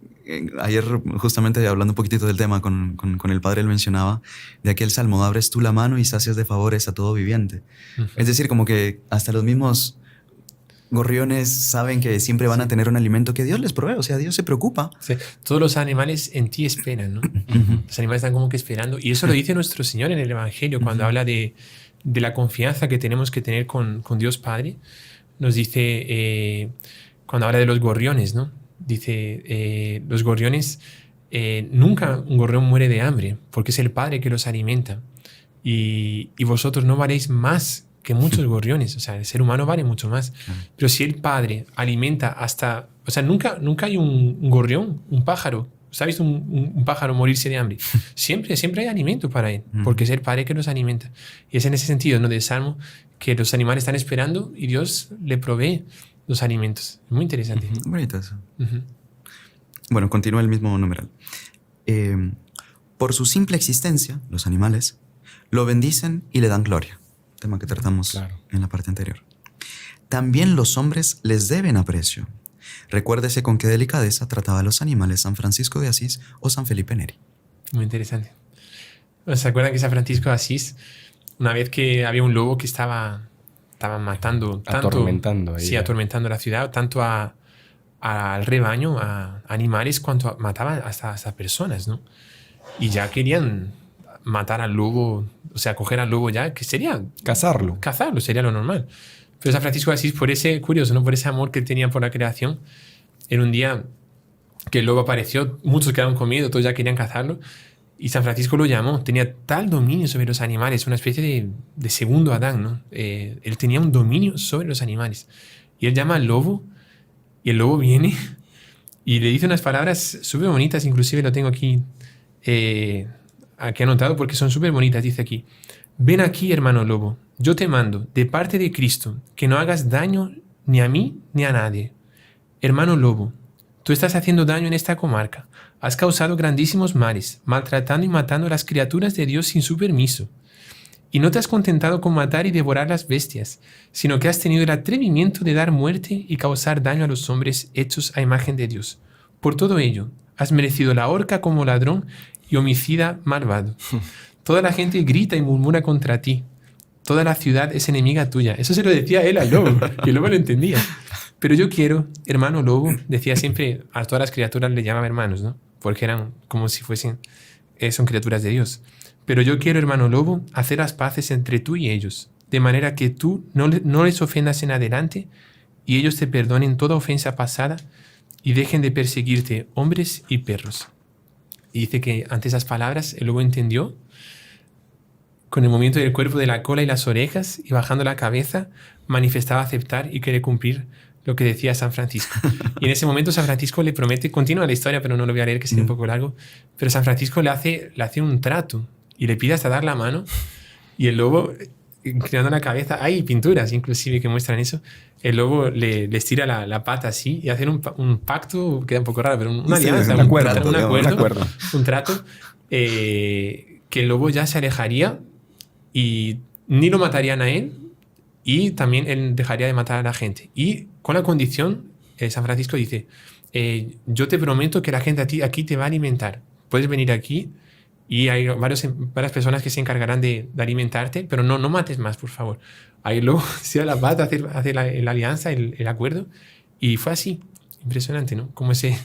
Ayer, justamente hablando un poquitito del tema con el padre, él mencionaba de aquel salmo: abres tú la mano y sacias de favores a todo viviente. Es decir, como que hasta los mismos gorriones saben que siempre van a tener un alimento que Dios les provee. O sea, Dios se preocupa. Sí. Todos los animales en ti esperan, ¿no? Los animales están como que esperando. Y eso lo dice nuestro Señor en el Evangelio cuando habla de la confianza que tenemos que tener con Dios Padre. Nos dice, cuando habla de los gorriones, ¿no? Dice, los gorriones, nunca un gorrión muere de hambre, porque es el Padre que los alimenta. Y vosotros no valéis más que muchos gorriones. O sea, el ser humano vale mucho más. Pero si el Padre alimenta hasta... O sea, nunca hay un gorrión, un pájaro. ¿Has visto un pájaro morirse de hambre? Siempre hay alimento para él, porque es el Padre que los alimenta. Y es en ese sentido, ¿no?, del Salmo, que los animales están esperando y Dios le provee los alimentos. Es muy interesante. Bonito eso. Bueno, continúa el mismo numeral. Por su simple existencia, los animales lo bendicen y le dan gloria. Tema que tratamos en la parte anterior. También los hombres les deben aprecio. Recuérdese con qué delicadeza trataba a los animales San Francisco de Asís o San Felipe Neri. Muy interesante. ¿Se acuerdan que San Francisco de Asís, una vez que había un lobo que estaba matando, atormentando la ciudad, tanto al rebaño, a animales, cuanto mataba hasta personas, ¿no? Y ya querían matar al lobo, o sea, coger al lobo ya, que sería... Cazarlo sería lo normal. Pero San Francisco de Asís, por ese amor que tenía por la creación, en un día que el lobo apareció, muchos quedaron con miedo, todos ya querían cazarlo, y San Francisco lo llamó. Tenía tal dominio sobre los animales, una especie de segundo Adán, ¿no? Él tenía un dominio sobre los animales. Y él llama al lobo, y el lobo viene y le dice unas palabras súper bonitas, inclusive lo tengo aquí anotado porque son súper bonitas. Dice aquí: ven aquí, hermano lobo, yo te mando, de parte de Cristo, que no hagas daño ni a mí ni a nadie. Hermano lobo, tú estás haciendo daño en esta comarca. Has causado grandísimos males, maltratando y matando a las criaturas de Dios sin su permiso. Y no te has contentado con matar y devorar las bestias, sino que has tenido el atrevimiento de dar muerte y causar daño a los hombres hechos a imagen de Dios. Por todo ello, has merecido la horca como ladrón y homicida malvado. Toda la gente grita y murmura contra ti. Toda la ciudad es enemiga tuya. Eso se lo decía él al lobo, y el lobo lo entendía. Pero yo quiero, hermano lobo, decía siempre, a todas las criaturas le llamaba hermanos, ¿no? Porque eran como si fuesen, son criaturas de Dios. Pero yo quiero, hermano lobo, hacer las paces entre tú y ellos, de manera que tú no les ofendas en adelante y ellos te perdonen toda ofensa pasada y dejen de perseguirte hombres y perros. Y dice que ante esas palabras el lobo entendió, con el movimiento del cuerpo, de la cola y las orejas, y bajando la cabeza, manifestaba aceptar y querer cumplir lo que decía San Francisco. Y en ese momento San Francisco le promete, continúa la historia, pero no lo voy a leer, que sería un poco largo, pero San Francisco le hace un trato y le pide hasta dar la mano, y el lobo, inclinando la cabeza, hay pinturas inclusive que muestran eso, el lobo le estira la pata así y hacen un pacto, queda un poco raro, pero una alianza, un trato, que el lobo ya se alejaría y ni lo matarían a él, y también él dejaría de matar a la gente. Y con la condición, San Francisco dice, yo te prometo que la gente aquí te va a alimentar. Puedes venir aquí y hay varias personas que se encargarán de alimentarte, pero no mates más, por favor. Ahí luego se da la pata, hace la alianza, el acuerdo, y fue así. Impresionante, ¿no? Como ese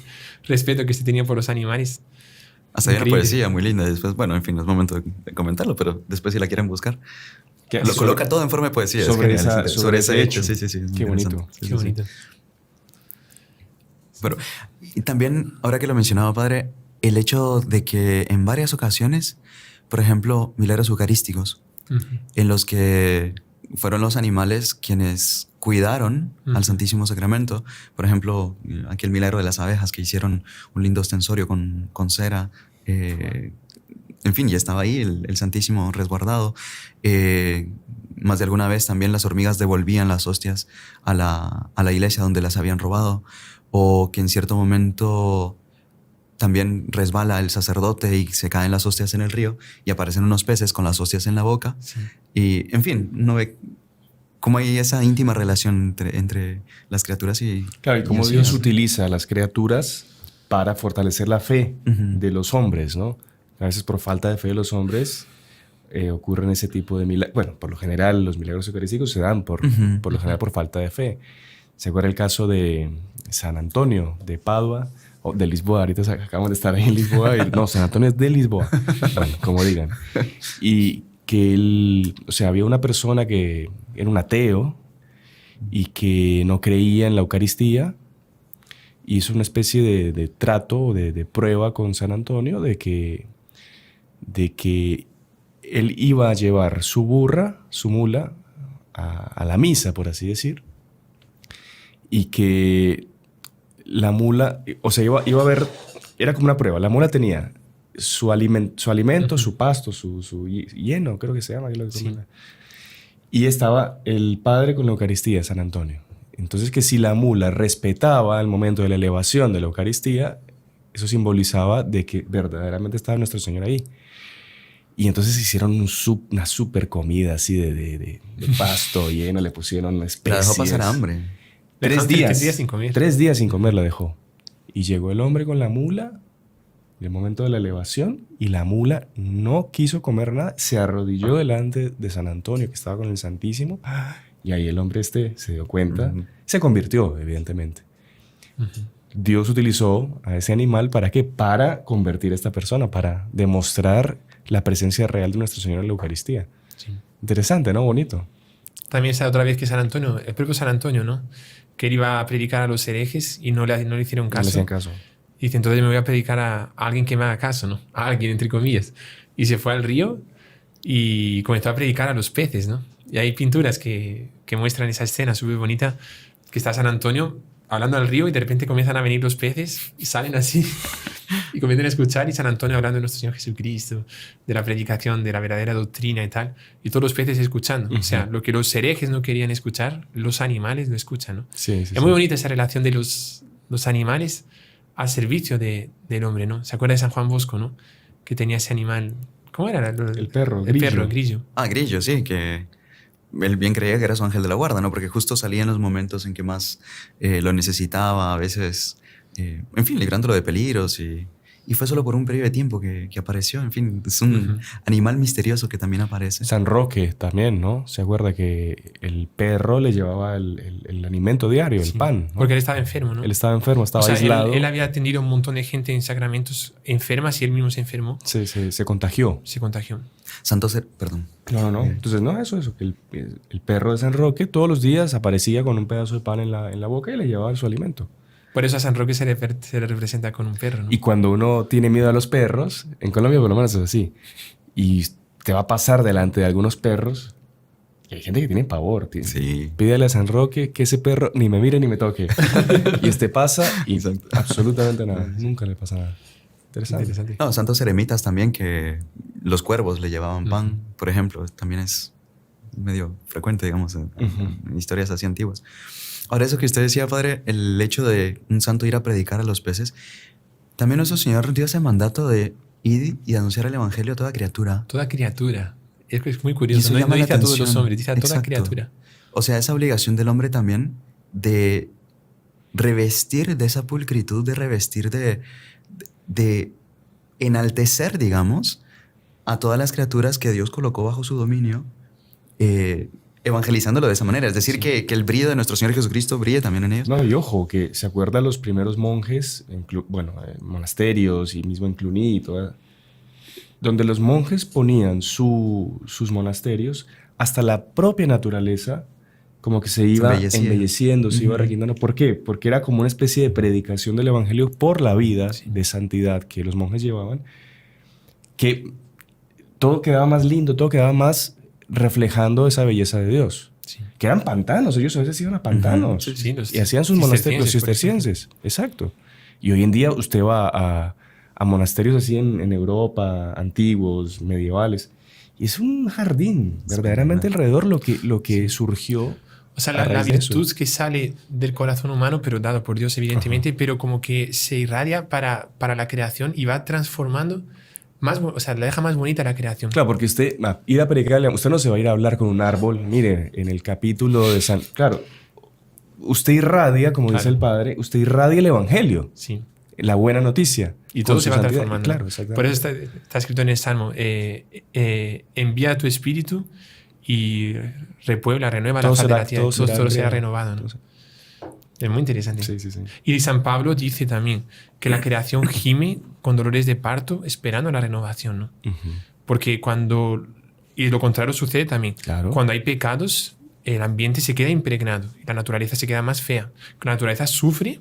respeto que se tenía por los animales. Hasta hay una poesía muy linda. Después, bueno, en fin, no es momento de comentarlo, pero después si la quieren buscar. Lo coloca todo en forma de poesía. Sobre ese hecho. Sí. Qué bonito. Qué bonito. Pero y también, ahora que lo mencionaba, padre, el hecho de que en varias ocasiones, por ejemplo, milagros eucarísticos, en los que fueron los animales quienes cuidaron al Santísimo Sacramento. Por ejemplo, aquí el milagro de las abejas, que hicieron un lindo ostensorio con cera. En fin, ya estaba ahí el Santísimo resguardado. Más de alguna vez también las hormigas devolvían las hostias a la iglesia donde las habían robado. O que en cierto momento también resbala el sacerdote y se caen las hostias en el río y aparecen unos peces con las hostias en la boca. Sí. Y, en fin, no ve cómo hay esa íntima relación entre las criaturas y... Claro, y cómo Dios utiliza a las criaturas para fortalecer la fe de los hombres, ¿no? A veces por falta de fe de los hombres ocurren ese tipo de milagros. Bueno, por lo general los milagros eucarísticos se dan por lo general por falta de fe. ¿Se acuerda el caso de San Antonio de Padua? O de Lisboa, ahorita acabamos de estar ahí en Lisboa. No, San Antonio es de Lisboa, bueno, como digan. Y que había una persona que era un ateo y que no creía en la Eucaristía, hizo una especie de trato, de prueba con San Antonio de que él iba a llevar su burra, su mula, a la misa, por así decir, y que la mula, o sea, iba a ver, era como una prueba, la mula tenía su alimento, su pasto, su heno, creo que se llama, que es lo que Sí. comen. Y estaba el padre con la Eucaristía, San Antonio. Entonces, que si la mula respetaba el momento de la elevación de la Eucaristía, eso simbolizaba de que verdaderamente estaba Nuestro Señor ahí. Y entonces hicieron una super comida así de pasto lleno, le pusieron La especies. dejó pasar hambre. 3 días. 3 días sin comer. 3 días sin comer la dejó. Y llegó el hombre con la mula, en el momento de la elevación, y la mula no quiso comer nada, se arrodilló delante de San Antonio, que estaba con el Santísimo, y ahí el hombre se dio cuenta, se convirtió, evidentemente. Dios utilizó a ese animal ¿para qué? Para convertir a esta persona, para demostrar la presencia real de Nuestro Señor en la Eucaristía. Sí. Interesante, ¿no? Bonito. También está otra vez que San Antonio, el propio San Antonio, ¿no? Que él iba a predicar a los herejes y no le hicieron No le caso. hacían caso. Y dice, entonces me voy a predicar a alguien que me haga caso, ¿no? A alguien, entre comillas. Y se fue al río y comenzó a predicar a los peces, ¿no? Y hay pinturas que muestran esa escena súper bonita, que está San Antonio hablando al río y de repente comienzan a venir los peces y salen así y comienzan a escuchar, y San Antonio hablando de nuestro Señor Jesucristo, de la predicación, de la verdadera doctrina y tal, y todos los peces escuchando. O sea, lo que los herejes no querían escuchar, los animales lo escuchan, ¿no? Sí, Es muy bonita esa relación de los animales al servicio del hombre, ¿no? ¿Se acuerda de San Juan Bosco, no? Que tenía ese animal. ¿Cómo era? El perro, El Grillo. perro, Grillo. Ah, Grillo, sí, que él bien creía que era su ángel de la guarda, ¿no? Porque justo salía en los momentos en que más lo necesitaba, a veces, en fin, librándolo de peligros y fue solo por un periodo de tiempo que apareció. En fin, es un animal misterioso que también aparece. San Roque también, ¿no? Se acuerda que el perro le llevaba el alimento diario, Sí. el pan, ¿no? Porque él estaba enfermo, ¿no? Él estaba enfermo, estaba O sea, aislado. él había atendido a un montón de gente en sacramentos enfermas y él mismo se enfermó, Se contagió. se contagió. Perdón. No. Entonces, no, eso. Que el perro de San Roque todos los días aparecía con un pedazo de pan en la boca y le llevaba su alimento. Por eso a San Roque se le representa con un perro, ¿no? Y cuando uno tiene miedo a los perros, en Colombia por lo menos es así, y te va a pasar delante de algunos perros, y hay gente que tiene pavor. Sí. Pídele a San Roque que ese perro ni me mire ni me toque. Y pasa y Exacto. absolutamente nada. Nunca le pasa nada. Interesante. No, santos eremitas también, que los cuervos le llevaban pan, por ejemplo, también es medio frecuente, digamos, en historias así antiguas. Ahora, eso que usted decía, padre, el hecho de un santo ir a predicar a los peces, también nuestro Señor dio ese mandato de ir y anunciar el evangelio a toda criatura. Toda criatura. Es muy Y curioso. eso No llama la dice a todos los atención. hombres, dice a toda Exacto. criatura. O sea, esa obligación del hombre también de revestir de esa pulcritud, de revestir de enaltecer, digamos, a todas las criaturas que Dios colocó bajo su dominio, evangelizándolo de esa manera. Es decir, que el brillo de nuestro Señor Jesucristo brille también en ellos. No, y ojo, que se acuerdan los primeros monjes, en monasterios y mismo en Cluny y todo, donde los monjes ponían sus monasterios, hasta la propia naturaleza como que se iba embelleciendo, se iba requintando. ¿Por qué? Porque era como una especie de predicación del evangelio por la vida de santidad que los monjes llevaban, que todo quedaba más lindo, todo quedaba más reflejando esa belleza de Dios. Sí. Que eran pantanos, ellos a veces iban a pantanos Sí, los y hacían sus monasterios, los cistercienses, cistercienses, exacto. Y hoy en día usted va a monasterios así en Europa, antiguos, medievales, y es un jardín, verdaderamente alrededor lo que surgió. O sea, a la raíz de eso. virtud que sale del corazón humano, pero dado por Dios, evidentemente, pero como que se irradia para la creación y va transformando o sea, la deja más bonita la creación. Claro, porque usted ir a predicarle, usted no se va a ir a hablar con un árbol. Mire, en el capítulo de San... Claro, usted irradia, como dice el Padre, usted irradia el evangelio, Sí. la buena noticia. Y todo con se su va santidad. transformando. Claro, exactamente. Por eso está escrito en el Salmo, envía tu espíritu y renueva la faz de la tierra. Todo será renovado, ¿no? Es muy interesante. Sí. Y San Pablo dice también que la creación gime con dolores de parto esperando la renovación, ¿no? Porque y lo contrario sucede también, Claro. cuando hay pecados, el ambiente se queda impregnado y la naturaleza se queda más fea. La naturaleza sufre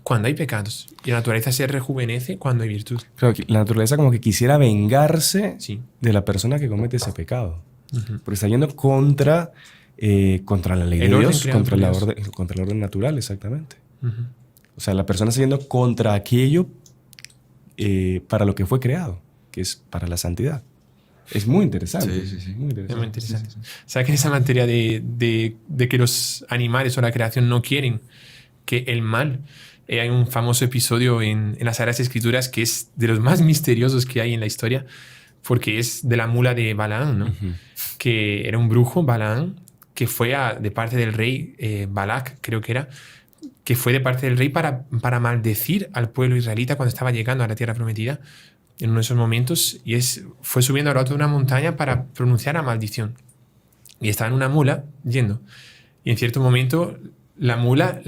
cuando hay pecados. Y la naturaleza se rejuvenece cuando hay virtud. Claro, la naturaleza como que quisiera vengarse Sí. de la persona que comete ese pecado. Porque está yendo contra la ley de El orden Dios, creado contra por Dios. contra el orden natural, exactamente. Ujú. O sea, la persona está yendo contra aquello para lo que fue creado, que es para la santidad. Es muy interesante. Sí, sí, sí. Muy interesante. Es muy interesante. O sea, que esa materia de que los animales o la creación no quieren que el mal... hay un famoso episodio en las Sagradas Escrituras que es de los más misteriosos que hay en la historia, porque es de la mula de Balaam, ¿no? Que era un brujo, Balaam, que fue de parte del rey Balac, creo que era, que fue de parte del rey para maldecir al pueblo israelita cuando estaba llegando a la tierra prometida en uno de esos momentos, y fue subiendo a lo alto de una montaña para pronunciar la maldición. Y estaba en una mula yendo. Y en cierto momento la mula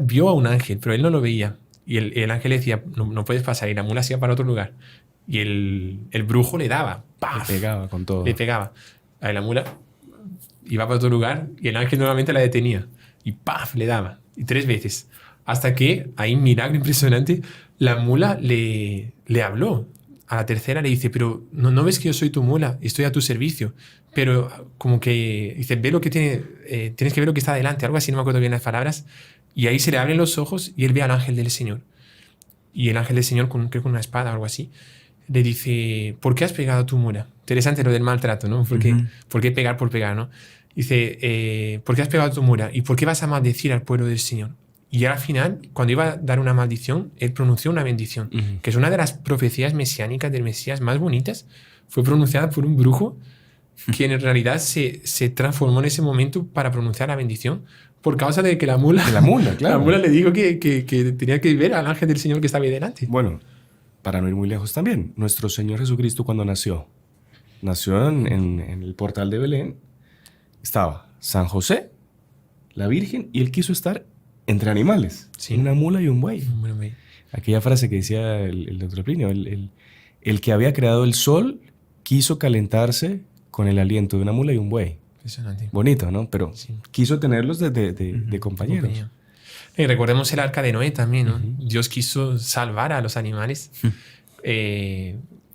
vio a un ángel, pero él no lo veía. Y el ángel le decía, no puedes pasar. Y la mula se iba para otro lugar. Y el brujo le daba. ¡Paf! Le pegaba con todo. Le pegaba. A la mula iba para otro lugar y el ángel nuevamente la detenía. Y ¡paf! Le daba. Y 3 veces. Hasta que, hay un milagro impresionante, la mula le habló. A la tercera le dice, pero ¿no ves que yo soy tu mula? Estoy a tu servicio. Pero como que dice, ve lo que tienes que ver lo que está delante. Algo así, no me acuerdo bien las palabras. Y ahí se le abren los ojos y él ve al ángel del Señor. Y el ángel del Señor, creo con una espada o algo así, le dice, ¿por qué has pegado a tu mula? Interesante lo del maltrato, ¿no? ¿Por qué pegar por pegar, no? Dice, ¿por qué has pegado a tu mula? ¿Y por qué vas a maldecir al pueblo del Señor? Y al final, cuando iba a dar una maldición, él pronunció una bendición, que es una de las profecías mesiánicas del Mesías más bonitas. Fue pronunciada por un brujo que en realidad se transformó en ese momento para pronunciar la bendición por causa de que la mula... De la mula, claro. La mula le dijo que tenía que ver al ángel del Señor que estaba ahí delante. Bueno, para no ir muy lejos también, nuestro Señor Jesucristo cuando nació en el portal de Belén, estaba San José, la Virgen, y él quiso estar entre animales, Sí. una mula y un buey. Bueno, güey. Aquella frase que decía el doctor Plinio, el que había creado el sol quiso calentarse con el aliento de una mula y un buey. Impresionante. Bonito, ¿no? Pero Sí. quiso tenerlos de compañeros. Compañía. Y recordemos el arca de Noé también, ¿no? Dios quiso salvar a los animales,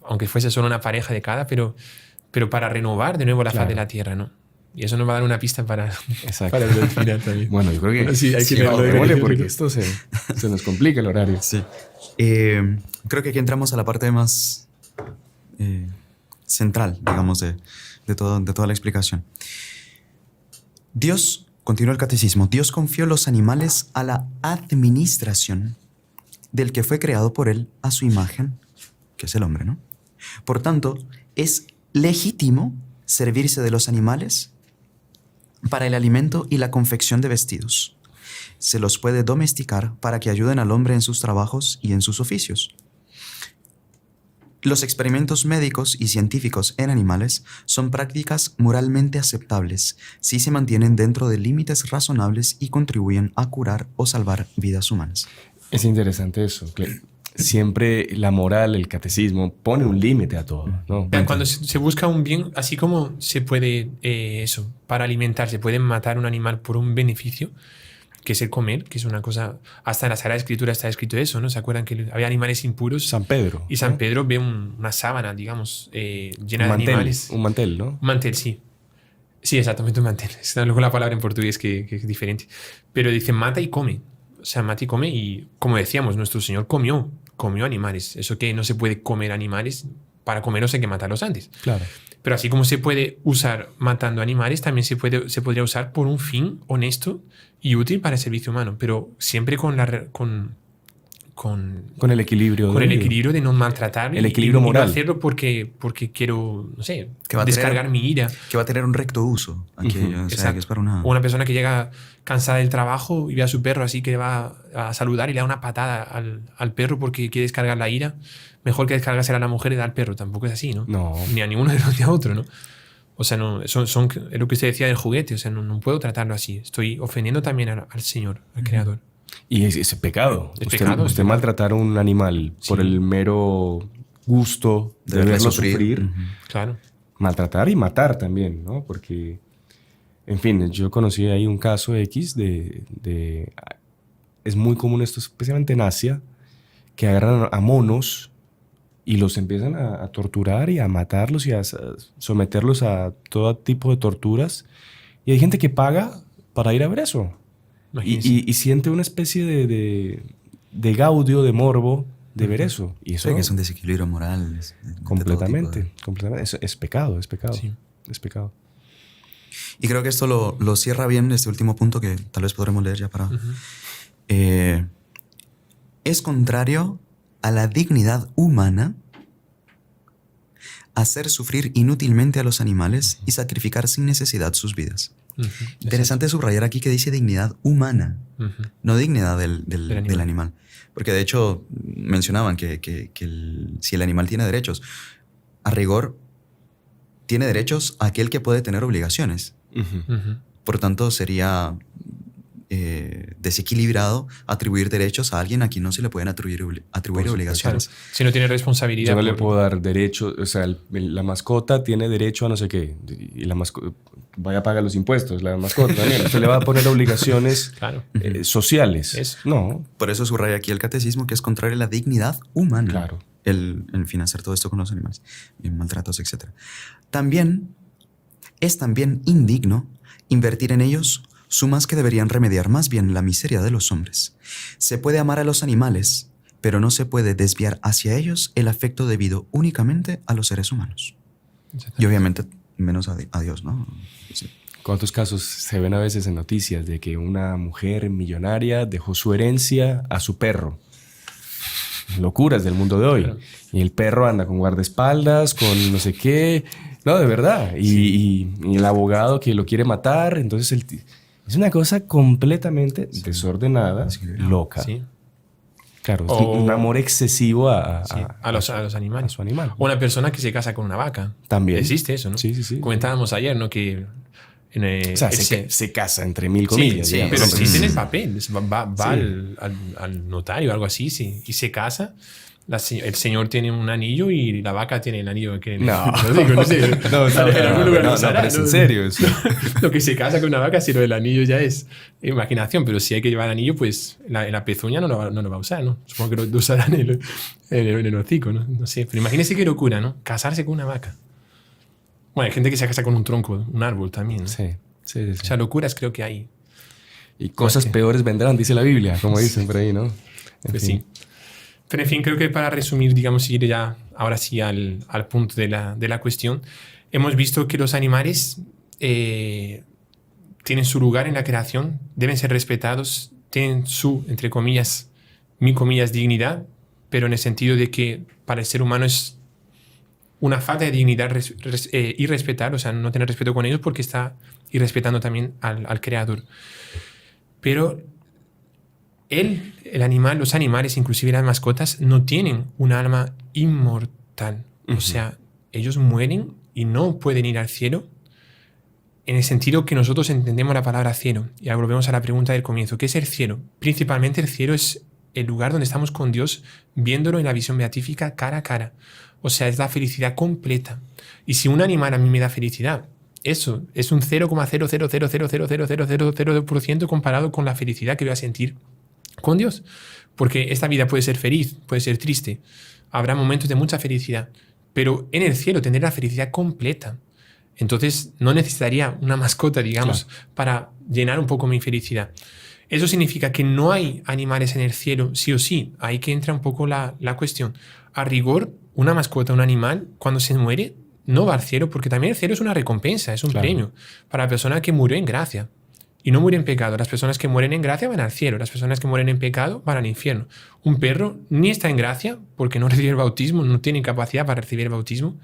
aunque fuese solo una pareja de cada, pero para renovar de nuevo la faz de la tierra, ¿no? Y eso nos va a dar una pista para el final también. Bueno, yo creo que Bueno, sí, hay que leerlo, démosle, hay que porque leerlo. esto se nos complica el horario. Sí. Creo que aquí entramos a la parte más central, digamos, de toda la explicación. Dios, continúa el catecismo, Dios confió los animales a la administración del que fue creado por él a su imagen, que es el hombre, ¿no? Por tanto, es legítimo servirse de los animales para el alimento y la confección de vestidos. Se los puede domesticar para que ayuden al hombre en sus trabajos y en sus oficios. Los experimentos médicos y científicos en animales son prácticas moralmente aceptables si se mantienen dentro de límites razonables y contribuyen a curar o salvar vidas humanas. Es interesante eso. Que siempre la moral, el catecismo, pone un límite a todo, ¿no? Cuando se busca un bien, así como se puede, para alimentar, se puede matar un animal por un beneficio, que es el comer, que es una cosa... Hasta en la Sagrada Escritura está escrito eso, ¿no? ¿Se acuerdan que había animales impuros? San Pedro. Y San ¿no? Pedro ve una sábana, digamos, llena Un mantel, de animales. un mantel, ¿no? Un mantel, sí. Sí, exactamente, un mantel. Es luego la palabra en portugués que es diferente. Pero dice mata y come. O sea, mata y come. Y como decíamos, nuestro Señor comió animales. Eso que no se puede comer animales, para comerlos hay que matarlos antes. Claro. Pero así como se puede usar matando animales, también se podría usar por un fin honesto y útil para el servicio humano. Pero siempre con el equilibrio. con el equilibrio de no maltratar. El equilibrio y moral. no hacerlo porque quiero, no sé, Que va a descargar mi ira. Que va a tener un recto uso. Aquello, o sea, que es para una... O una persona que llega cansada del trabajo y ve a su perro así que va a saludar y le da una patada al perro porque quiere descargar la ira. Mejor que descargársela a la mujer y dar al perro. Tampoco es así, ¿no? No. Ni a ninguno de los de a otro, ¿no? O sea, no, es lo que usted decía del juguete. O sea, no puedo tratarlo así. Estoy ofendiendo también al Señor, al Creador. Y es pecado. Es usted pecado, usted maltratar a un animal por el mero gusto de verle verlo sufrir. sufrir. Claro. Maltratar y matar también, ¿no? Porque, en fin, yo conocí ahí un caso X de es muy común esto, especialmente en Asia, que agarran a monos y los empiezan a torturar y a matarlos y a someterlos a todo tipo de torturas. Y hay gente que paga para ir a ver eso. Y siente una especie de gaudio, de morbo, de ver eso. Y eso que es un desequilibrio moral. Completamente. Es pecado. Sí. Es pecado. Y creo que esto lo cierra bien este último punto que tal vez podremos leer ya para... es contrario a la dignidad humana hacer sufrir inútilmente a los animales y sacrificar sin necesidad sus vidas. Interesante subrayar aquí que dice dignidad humana, no dignidad del animal. Porque de hecho mencionaban que si el animal tiene derechos, a rigor tiene derechos aquel que puede tener obligaciones. Por tanto, sería desequilibrado atribuir derechos a alguien a quien no se le pueden atribuir obligaciones. Claro. Si no tiene responsabilidad. Yo no le puedo dar derechos, o sea, la mascota tiene derecho a no sé qué, y la mascota vaya a pagar los impuestos, la mascota también. Usted le va a poner obligaciones sociales. No. Por eso subraya aquí el catecismo que es contrario a la dignidad humana. Claro. En fin, hacer todo esto con los animales, maltratos, etc. Es también indigno invertir en ellos sumas que deberían remediar más bien la miseria de los hombres. Se puede amar a los animales, pero no se puede desviar hacia ellos el afecto debido únicamente a los seres humanos. Y obviamente menos a Dios, ¿no? Sí. ¿Cuántos casos se ven a veces en noticias de que una mujer millonaria dejó su herencia a su perro? Locuras del mundo de hoy. Claro. Y el perro anda con guardaespaldas, con no sé qué. No, de verdad. Y el abogado que lo quiere matar. Entonces es una cosa completamente desordenada, loca. Sí. Claro, un amor excesivo a los animales. A su animal. O una persona que se casa con una vaca. También. Existe eso, ¿no? Sí. Comentábamos ayer, ¿no? Que o sea, se casa entre mil comillas. Sí, pero existe en el papel. Va al notario o algo así, y se casa. El señor tiene un anillo y la vaca tiene el anillo que... No, no sé. No, pero es en serio eso. Lo que se casa con una vaca, si lo del anillo ya es imaginación, pero si hay que llevar el anillo, pues la pezuña no lo va a usar, ¿no? Supongo que lo usarán en el hocico, ¿no? No sé, pero imagínese qué locura, ¿no? Casarse con una vaca. Bueno, hay gente que se casa con un tronco, un árbol también, ¿no? Sí. O sea, locuras creo que hay. Y cosas peores vendrán, dice la Biblia, como dicen por ahí, ¿no? Pues sí. Pero en fin, creo que para resumir, digamos, ir ya ahora sí al punto de la cuestión, hemos visto que los animales tienen su lugar en la creación, deben ser respetados, tienen su, entre comillas, mil comillas, dignidad, pero en el sentido de que para el ser humano es una falta de dignidad irrespetar, o sea, no tener respeto con ellos porque está irrespetando también al creador. Pero el animal, los animales, inclusive las mascotas, no tienen un alma inmortal. O sea, ellos mueren y no pueden ir al cielo en el sentido que nosotros entendemos la palabra cielo. Y ahora volvemos a la pregunta del comienzo. ¿Qué es el cielo? Principalmente el cielo es el lugar donde estamos con Dios, viéndolo en la visión beatífica cara a cara. O sea, es la felicidad completa. Y si un animal a mí me da felicidad, eso es un 0,000000000% comparado con la felicidad que voy a sentir con Dios. Porque esta vida puede ser feliz, puede ser triste. Habrá momentos de mucha felicidad. Pero en el cielo tendré la felicidad completa. Entonces no necesitaría una mascota, digamos, para llenar un poco mi felicidad. Eso significa que no hay animales en el cielo, sí o sí. Ahí que entra un poco la cuestión. A rigor, una mascota, un animal, cuando se muere, no va al cielo, porque también el cielo es una recompensa, es un premio para la persona que murió en gracia. Y no muere en pecado. Las personas que mueren en gracia van al cielo. Las personas que mueren en pecado van al infierno. Un perro ni está en gracia porque no recibe el bautismo, no tiene capacidad para recibir el bautismo,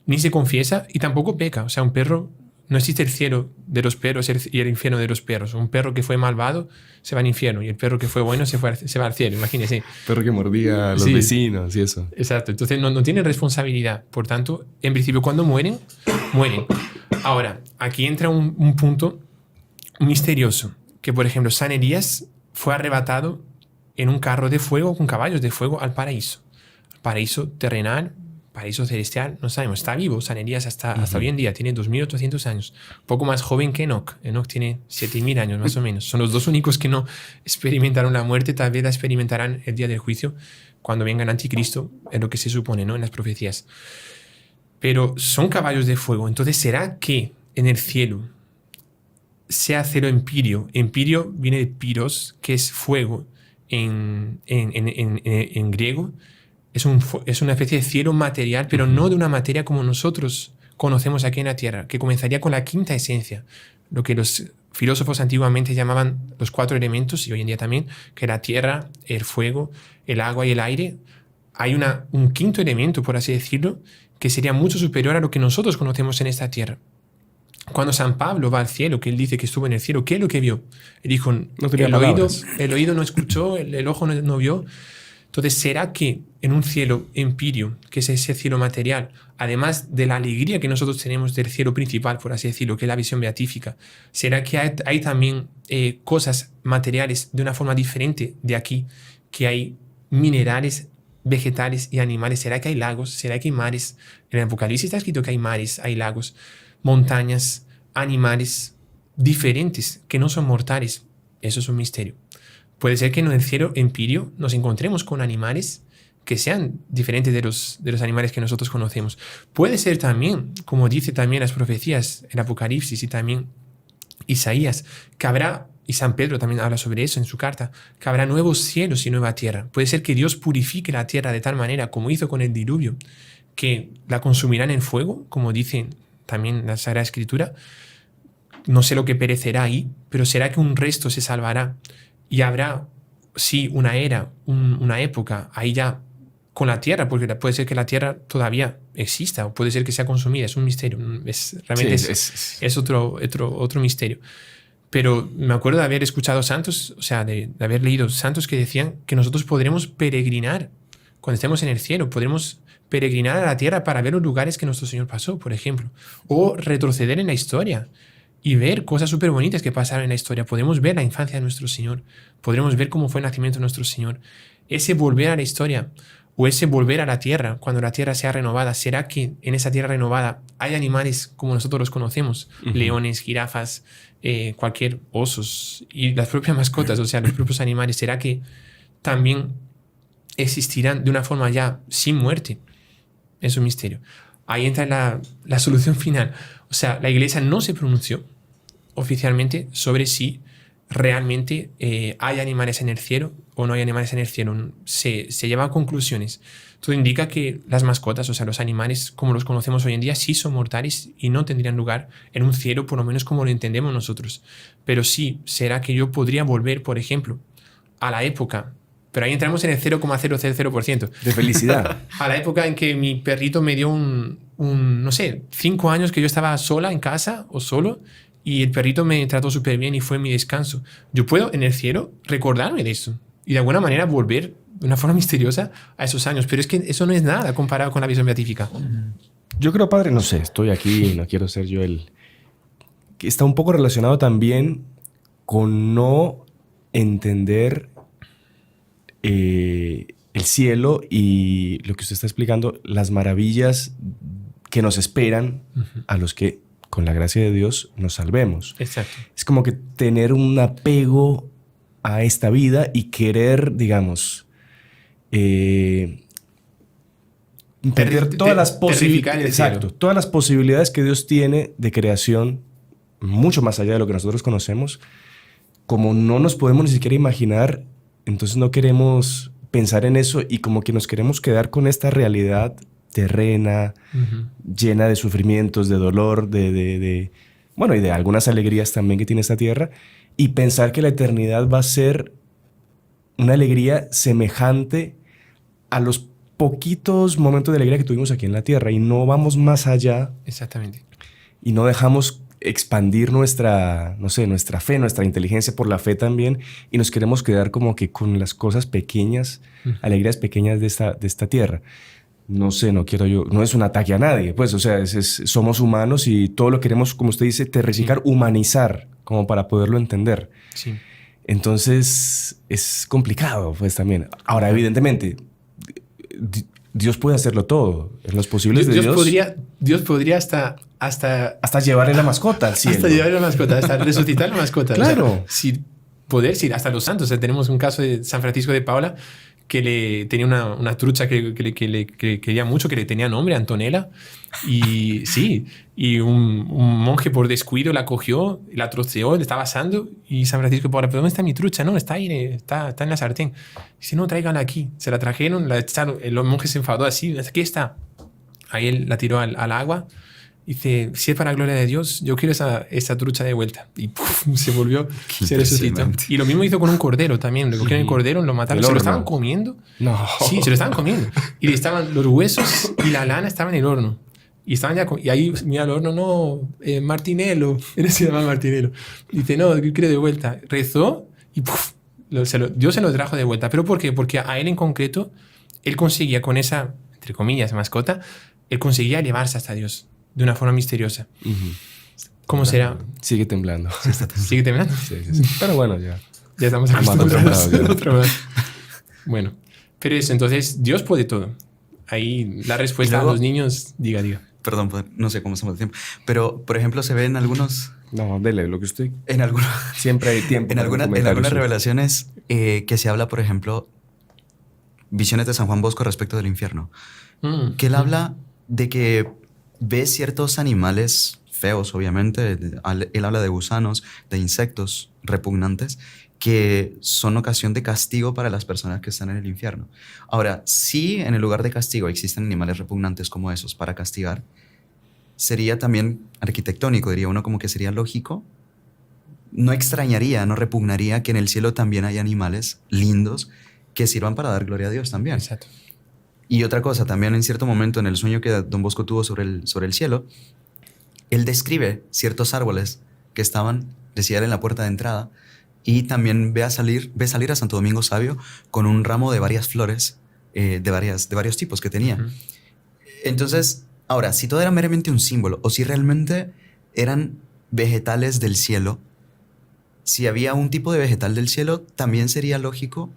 ni se confiesa y tampoco peca. O sea, un perro, no existe el cielo de los perros y el infierno de los perros. Un perro que fue malvado se va al infierno y el perro que fue bueno se va al cielo, imagínense. Perro que mordía a los vecinos y eso. Exacto. Entonces no tienen responsabilidad. Por tanto, en principio, cuando mueren, mueren. Ahora, aquí entra un punto misterioso, que por ejemplo San Elías fue arrebatado en un carro de fuego con caballos de fuego al paraíso terrenal, paraíso celestial, no sabemos, está vivo San Elías hasta hoy en día, tiene 2800 años, poco más joven que Enoch. Enoch tiene 7000 años más o menos. Son los dos únicos que no experimentaron la muerte, tal vez la experimentarán el día del juicio, cuando venga el anticristo, es lo que se supone, ¿no?, en las profecías. Pero son caballos de fuego. Entonces, ¿será que en el cielo sea cielo empirio? Empirio viene de piros, que es fuego en griego. Es una especie de cielo material, pero no de una materia como nosotros conocemos aquí en la Tierra, que comenzaría con la quinta esencia, lo que los filósofos antiguamente llamaban los 4 elementos, y hoy en día también, que la tierra, el fuego, el agua y el aire. Hay un quinto elemento, por así decirlo, que sería mucho superior a lo que nosotros conocemos en esta tierra. Cuando San Pablo va al cielo, que él dice que estuvo en el cielo, ¿qué es lo que vio? Él dijo, no tenía palabras. El oído no escuchó, el ojo no vio. Entonces, ¿será que en un cielo empirio, que es ese cielo material, además de la alegría que nosotros tenemos del cielo principal, por así decirlo, que es la visión beatífica, será que hay también cosas materiales de una forma diferente de aquí, que hay minerales, vegetales y animales? ¿Será que hay lagos? ¿Será que hay mares? En el Apocalipsis está escrito que hay mares, hay lagos, montañas, animales diferentes que no son mortales. Eso es un misterio. Puede ser que en el cielo empirio nos encontremos con animales que sean diferentes de los animales que nosotros conocemos. Puede ser también, como dice también las profecías, el Apocalipsis y también Isaías, que habrá, y San Pedro también habla sobre eso en su carta, que habrá nuevos cielos y nueva tierra. Puede ser que Dios purifique la tierra de tal manera, como hizo con el diluvio, que la consumirán en fuego, como dice también la Sagrada Escritura. No sé lo que perecerá ahí, pero será que un resto se salvará. Y habrá, sí, una era, una época, ahí ya con la tierra, porque puede ser que la tierra todavía exista, o puede ser que sea consumida, es un misterio. Realmente es otro misterio. Pero me acuerdo de haber escuchado santos, o sea, de haber leído santos que decían que nosotros podremos peregrinar cuando estemos en el cielo, podremos peregrinar a la tierra para ver los lugares que nuestro Señor pasó, por ejemplo, o retroceder en la historia y ver cosas súper bonitas que pasaron en la historia. Podemos ver la infancia de nuestro Señor, podremos ver cómo fue el nacimiento de nuestro Señor. Ese volver a la historia o ese volver a la tierra, cuando la tierra sea renovada, ¿será que en esa tierra renovada hay animales como nosotros los conocemos? Leones, jirafas, cualquier osos y las propias mascotas, o sea, los propios animales. ¿Será que también existirán de una forma ya sin muerte? Es un misterio. Ahí entra la solución final. O sea, la Iglesia no se pronunció oficialmente sobre si realmente hay animales en el cielo o no hay animales en el cielo. Se llevan a conclusiones. Todo indica que las mascotas, o sea, los animales como los conocemos hoy en día, sí son mortales y no tendrían lugar en un cielo, por lo menos como lo entendemos nosotros. Pero sí, ¿será que yo podría volver, por ejemplo, a la época? Pero ahí entramos en el 0,000% de felicidad. A la época en que mi perrito me dio no sé, 5 años que yo estaba sola en casa o solo, y el perrito me trató súper bien y fue mi descanso. Yo puedo en el cielo recordarme de eso y de alguna manera volver de una forma misteriosa a esos años. Pero es que eso no es nada comparado con la visión beatífica. Yo creo, padre, no sé, estoy aquí, no quiero ser yo que está un poco relacionado también con no entender el cielo y lo que usted está explicando, las maravillas que nos esperan a los que, con la gracia de Dios, nos salvemos. Exacto. Es como que tener un apego a esta vida y querer, digamos, perder todas las posibilidades. Exacto, todas las posibilidades que Dios tiene de creación, mucho más allá de lo que nosotros conocemos. Como no nos podemos ni siquiera imaginar, entonces no queremos pensar en eso y como que nos queremos quedar con esta realidad terrena, llena de sufrimientos, de dolor, bueno, y de algunas alegrías también que tiene esta tierra, y pensar que la eternidad va a ser una alegría semejante a los poquitos momentos de alegría que tuvimos aquí en la tierra, y no vamos más allá. Exactamente. Y no dejamos expandir nuestra fe, nuestra inteligencia por la fe también, y nos queremos quedar como que con las cosas pequeñas, alegrías pequeñas de esta tierra. No sé, no es un ataque a nadie, pues, o sea, somos humanos y todo lo queremos, como usted dice, terrificar, humanizar, como para poderlo entender. Sí. Entonces, es complicado, pues, también. Ahora, evidentemente, Dios puede hacerlo todo. En los posibles de Dios. Dios podría hasta llevarle la mascota al cielo. Hasta llevarle la mascota, hasta resucitar la mascota. Claro. O sea, sí, hasta los santos. O sea, tenemos un caso de San Francisco de Paula que le tenía una trucha que le quería mucho, que le tenía nombre, Antonella. Y sí, y un monje por descuido la cogió, la troceó, le estaba asando. Y San Francisco de Paula, ¿pero dónde está mi trucha? No, está ahí, está en la sartén. Dice, no, tráiganla aquí. Se la trajeron, la echaron. El monje se enfadó así, aquí está. Ahí él la tiró al agua. Dice, si es para la gloria de Dios, yo quiero esa trucha de vuelta. Y ¡puf! Se volvió, se resucitó. Y lo mismo hizo con un cordero también. Le cogieron el cordero, lo mataron. ¿Se lo estaban comiendo? No. Sí, se lo estaban comiendo. Y estaban los huesos y la lana estaban en el horno. Y estaban ya y ahí mira el horno, no, Martinello. Él se llama Martinello. Dice, no, yo quiero de vuelta. Rezó y ¡puf! Dios se lo trajo de vuelta. ¿Pero por qué? Porque a él en concreto, él conseguía con esa, entre comillas, mascota, él conseguía elevarse hasta Dios de una forma misteriosa. ¿Cómo será? Sigue temblando. ¿Sigue temblando? Sí. Pero bueno, ya estamos acostumbrados. Bueno, pero eso, entonces, Dios puede todo. Ahí la respuesta luego, a los niños, diga. Perdón, no sé cómo estamos de tiempo. Pero, por ejemplo, se ve en algunos... No, dele, lo que usted... Siempre hay tiempo. En algunas revelaciones que se habla, por ejemplo, visiones de San Juan Bosco respecto del infierno. Que él habla de que ve ciertos animales feos, obviamente. Él habla de gusanos, de insectos repugnantes, que son ocasión de castigo para las personas que están en el infierno. Ahora, si en el lugar de castigo existen animales repugnantes como esos para castigar, sería también arquitectónico, diría uno, como que sería lógico. No extrañaría, no repugnaría que en el cielo también hay animales lindos que sirvan para dar gloria a Dios también. Exacto. Y otra cosa, también en cierto momento en el sueño que Don Bosco tuvo sobre el cielo, él describe ciertos árboles que estaban, decía él, en la puerta de entrada, y también ve salir a Santo Domingo Sabio con un ramo de varias flores, de varios tipos que tenía. Entonces, ahora, si todo era meramente un símbolo, o si realmente eran vegetales del cielo, si había un tipo de vegetal del cielo, también sería lógico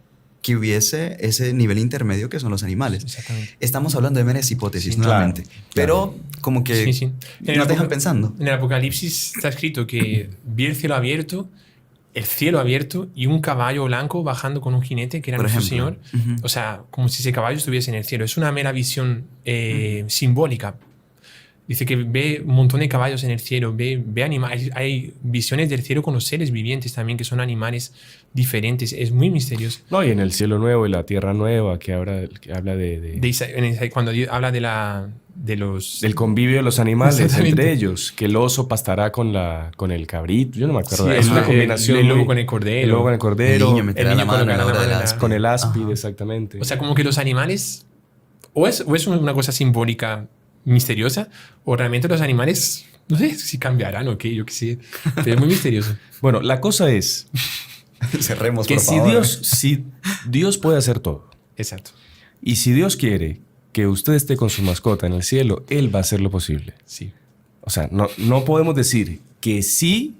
que hubiese ese nivel intermedio que son los animales. Exactamente. Estamos hablando de meras hipótesis, nuevamente. Claro. Pero como que nos dejan pensando. En el Apocalipsis está escrito que vi el cielo abierto y un caballo blanco bajando con un jinete que era nuestro Señor. O sea, como si ese caballo estuviese en el cielo. Es una mera visión simbólica. Dice que ve un montón de caballos en el cielo, ve animales. Hay visiones del cielo con los seres vivientes también, que son animales diferentes. Es muy misterioso. No, y en el cielo nuevo y la tierra nueva, que habla de cuando habla de los... del convivio de los animales entre ellos, que el oso pastará con el cabrito. Yo no me acuerdo. Sí, es una combinación. El lobo con el cordero. El lobo con el cordero. El niño meterá la mano en la hora del áspide. Con el áspide, exactamente. O sea, como que los animales... O es una cosa simbólica misteriosa, o realmente los animales, no sé si cambiarán o qué, yo qué sé, pero es muy misterioso. Bueno, la cosa es cerremos, que por favor. si Dios puede hacer todo, Exacto. y si Dios quiere que usted esté con su mascota en el cielo, Él va a hacer lo posible. Sí. O sea, no podemos decir que sí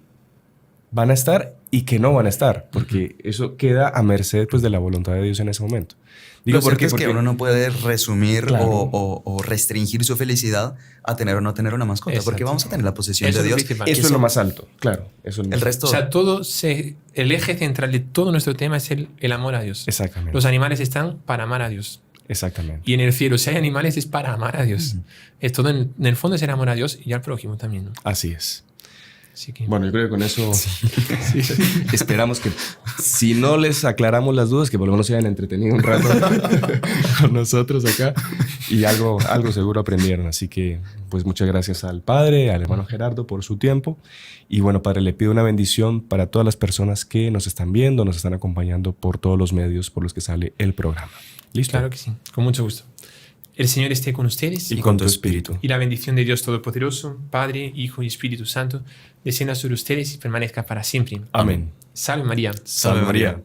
van a estar y que no van a estar, porque eso queda a merced, pues, de la voluntad de Dios en ese momento. Digo, porque es que uno no puede resumir, claro, o restringir su felicidad a tener o no tener una mascota. Exacto. Porque vamos a tener la posesión Eso de Dios. Eso es lo más alto, claro. Eso es el resto... O sea, el eje central de todo nuestro tema es el amor a Dios. Exactamente. Los animales están para amar a Dios. Exactamente. Y en el cielo, si hay animales, es para amar a Dios. Es todo, en el fondo es el amor a Dios y al prójimo también, ¿no? Así es. Así que... Bueno, yo creo que con eso esperamos que, si no les aclaramos las dudas, que por lo menos se hayan entretenido un rato con nosotros acá y algo seguro aprendieron. Así que, pues, muchas gracias al padre, al hermano Gerardo por su tiempo. Y bueno, padre, le pido una bendición para todas las personas que nos están viendo, nos están acompañando por todos los medios por los que sale el programa. ¿Listo? Claro que sí, con mucho gusto. El Señor esté con ustedes y con tu espíritu. Y la bendición de Dios Todopoderoso, Padre, Hijo y Espíritu Santo, descienda sobre ustedes y permanezca para siempre. Amén. Salve María. Salve María.